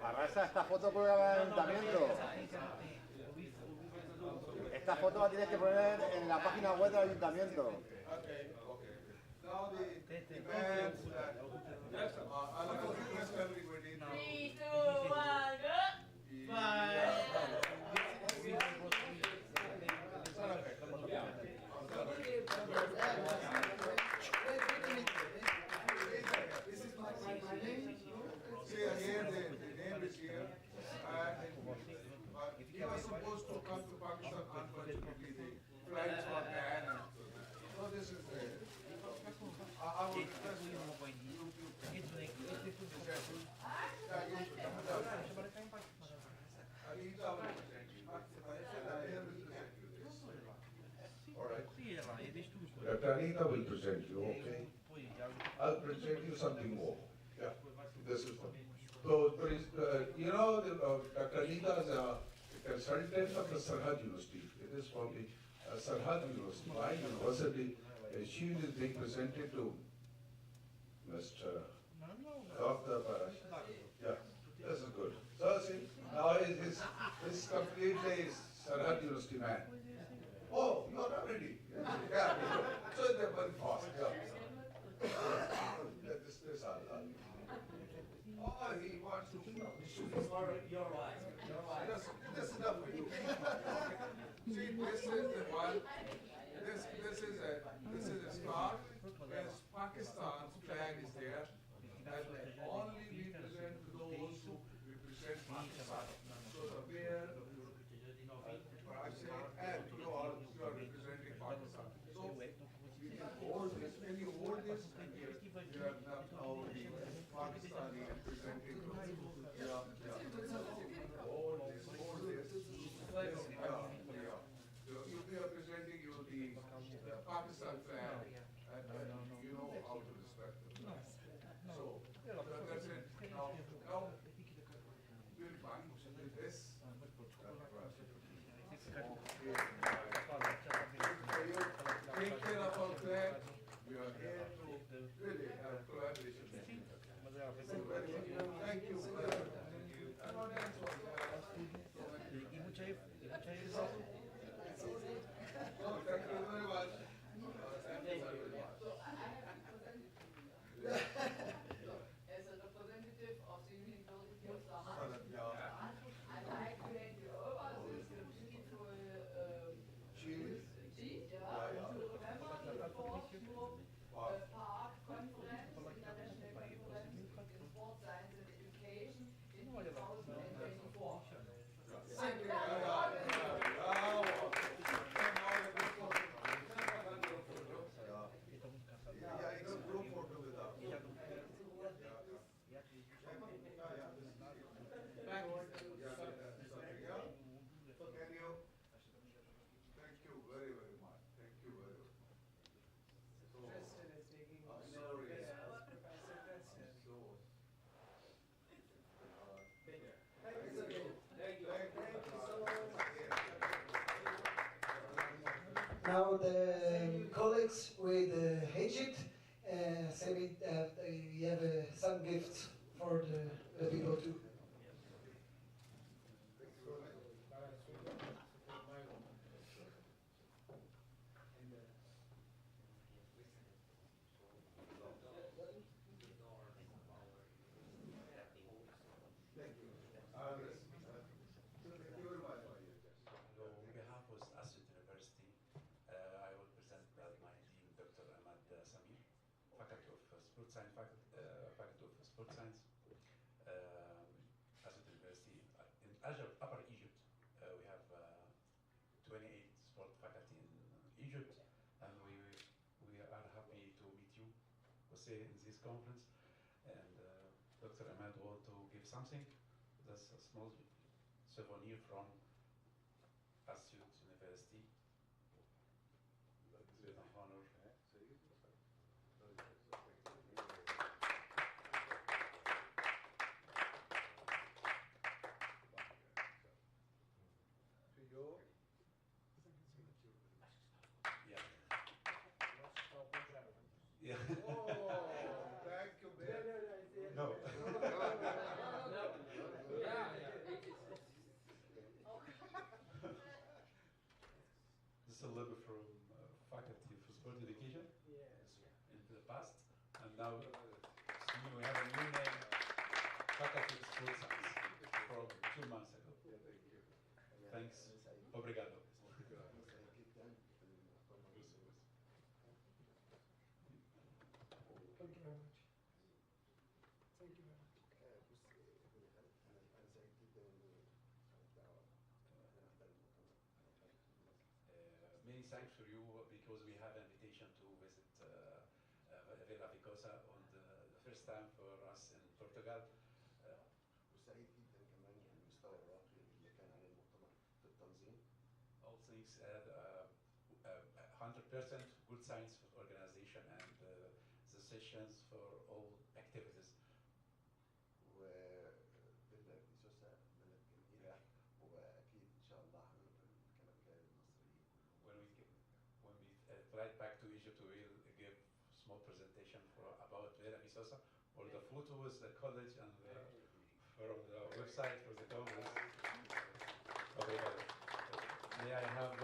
Arrasa esta foto por el ayuntamiento. Esta foto la tienes que poner en la página web del ayuntamiento. Okay. Now the bands that I'll request everybody to 3, 2, 1, go! Bye! Dr. Anita will present you, okay? I'll present you something more. Yeah, this is one. So, you know, Dr. Anita is a consultant of the Sarhad University. It is from the Sarhad University, my university. She is being presented to Mr. Dr. Parash. Yeah, this is good. So, see, now he's completely Sarhad University man. Oh, you are already. Yeah. So they're very fast. Yeah. This Allah. Oh, he wants to. You're right. This is enough for you. See, this is the one. This is a star. Yes, Pakistan's flag is there, and only we present to those who represent Pakistan. So the mayor, and you are representing Pakistan. So we can hold this. When you hold this, you are now Pakistani representing. Yeah. Hold this. You'll be representing the Pakistan flag, and you know how to respect them. So that's it. Now we'll find this. Take care of our flag. We are here to really have collaboration. Thank you. Thank you. Thank you very much. As a representative of the University of Sahara, I'd like to hand you over this beautiful sheet, to remember the fourth park conference, international conference in sports science and education in 2024. Thank you. Now the colleagues with Egypt say we have some gifts for the people too. Faculty of Sports Science, Asset University. In Upper Egypt, we have 28 sport faculty in Egypt, and we are happy to meet you, Jose, in this conference. And Dr. Ahmad want to give something. That's a small souvenir from Asset University. With an honor. Yeah. Oh, thank you, Ben. No. This is a logo from Faculty for Sport Education in the past, and now we have a new name, Faculty of Sport Science, from 2 months ago. Thanks. Obrigado. Thank you very much. Thank you very much. Many thanks for you, because we have an invitation to visit Villa Vicosa on the first time for us in Portugal. وسعيد جدا كمان بالمستوى الراقي اللي كان عليه المؤتمر في التنظيم. All things 100% good signs for organization and the sessions for all activities. وبلد سوسة بلد جميلة وأكيد إن شاء الله هنقدر الكلام جاي للمصريين When we fly back to Egypt, we will give small presentation about Vera Misosa or the photos, the college, and from the website for the conference. Okay, may I have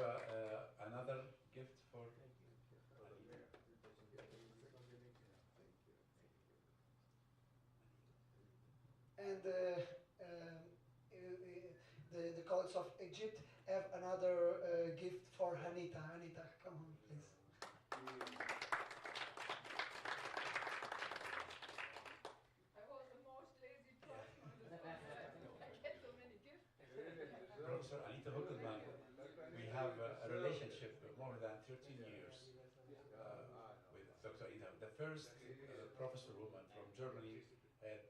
another gift for And the College of Egypt have another gift for Hanita. Hanita, come on, please. I was the most lazy person on the planet. I get so many gifts. Professor Anita Huckelmann? We have a relationship of more than 13 years with Dr. Anita. The first professor woman from Germany had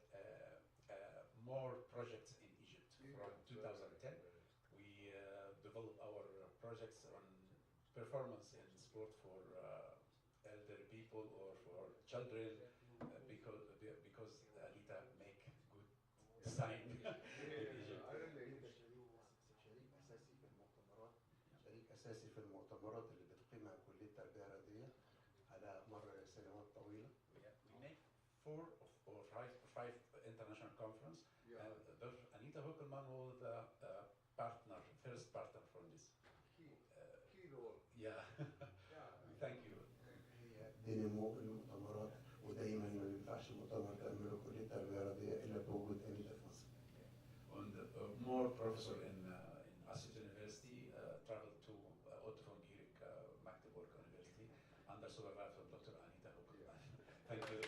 more projects in Egypt. From 2010, we developed our projects on performance in sport for elder people or for children because Anita make good sign in Egypt. شريك أساسي في المؤتمرات، شريك أساسي في المؤتمرات اللي بتقيمها كلية التربية الرياضية على مر سنوات طويلة. We make 4 or 5 international conference, and Dr. Anita Huckelmann was the partner, first partner from this. Key role. Yeah. Thank you. هي دينامو المؤتمرات ودايما ما بينفعش مؤتمر تعمله كلية التربية الرياضية إلا بوجود أنيتا في مصر. And more professor in Assyut University traveled to Otto von Guericke Magdeburg University under supervision of Dr. Anita Huckelmann. Thank you.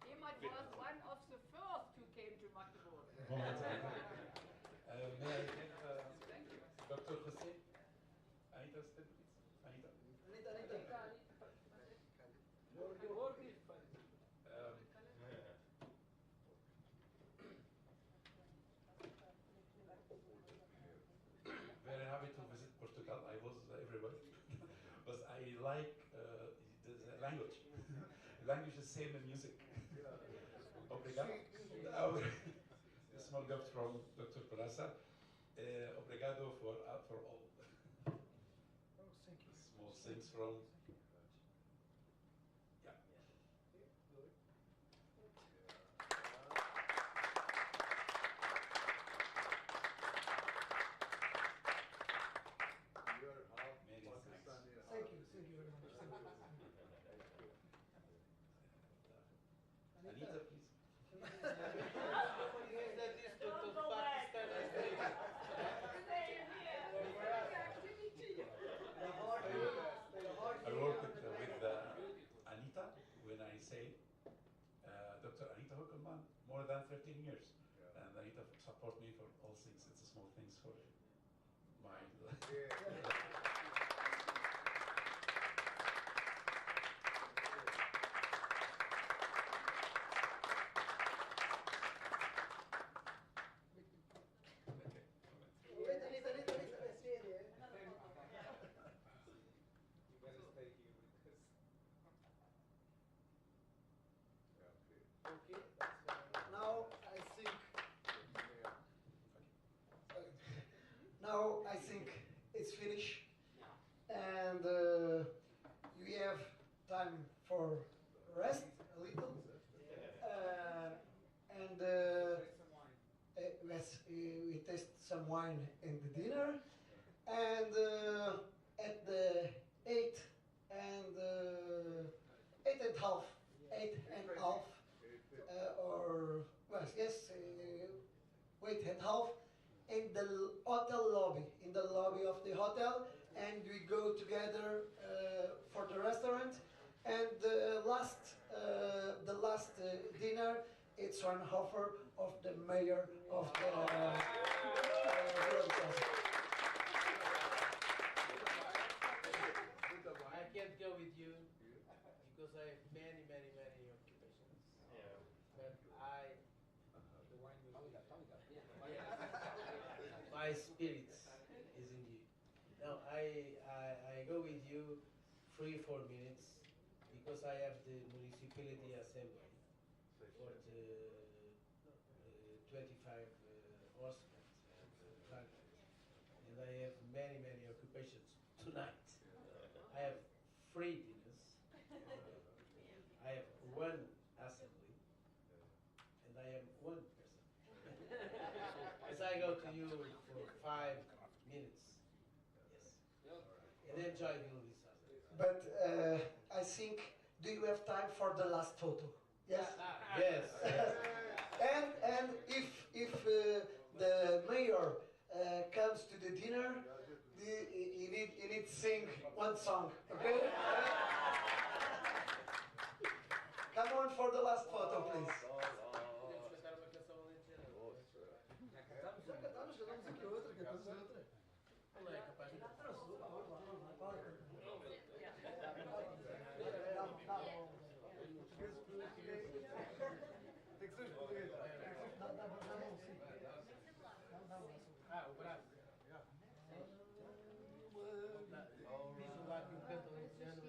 Jemand was one of the first who came to Magdeburg. May I get Dr. Hussein? Anita, step please. Anita. Very happy to visit Portugal. I was everywhere, but I like the language. Language is same in music. Obrigado. A small gift from Dr. Perasa. Obrigado for all. Thank you. Small things from. Yeah. Thank you very much. Thank you. Anita, please. Don't go back. I worked with Anita when I say Dr. Anita Huckelmann more than 13 years. And Anita support me for all things. It's small things for my Okay. Now I think it's finished, and we have time for rest a little, and yes, we taste some wine in the dinner, and at the 8 and 8.5, 8.5. Or well, yes, 8.5 in the hotel lobby, in the lobby of the hotel, and we go together for the restaurant. And the last dinner, it's one offer of the mayor of the. I can't go with you because I have many occupations. Yeah. But my spirits No, I go with you 3-4 minutes because I have the municipality assembly for the 25 horsemen and dragons. And I have many occupations tonight. I have 3 dinners. I have 1 assembly. And I am 1 person. As I go to you for 5 minutes. Yes. And enjoy the Ulysses. But I think, do you have time for the last photo? Yes? Yes. And if the mayor comes to the dinner, you need to sing 1 song, okay? Come on for the last photo, please. Já cantamos aqui outra, cantamos outra. Olha, é capaz de cantar a sua, vamos lá. Tem que ser os portugueses. Dá mão, sim. Ah, o braço. Diz lá que o canto valenciano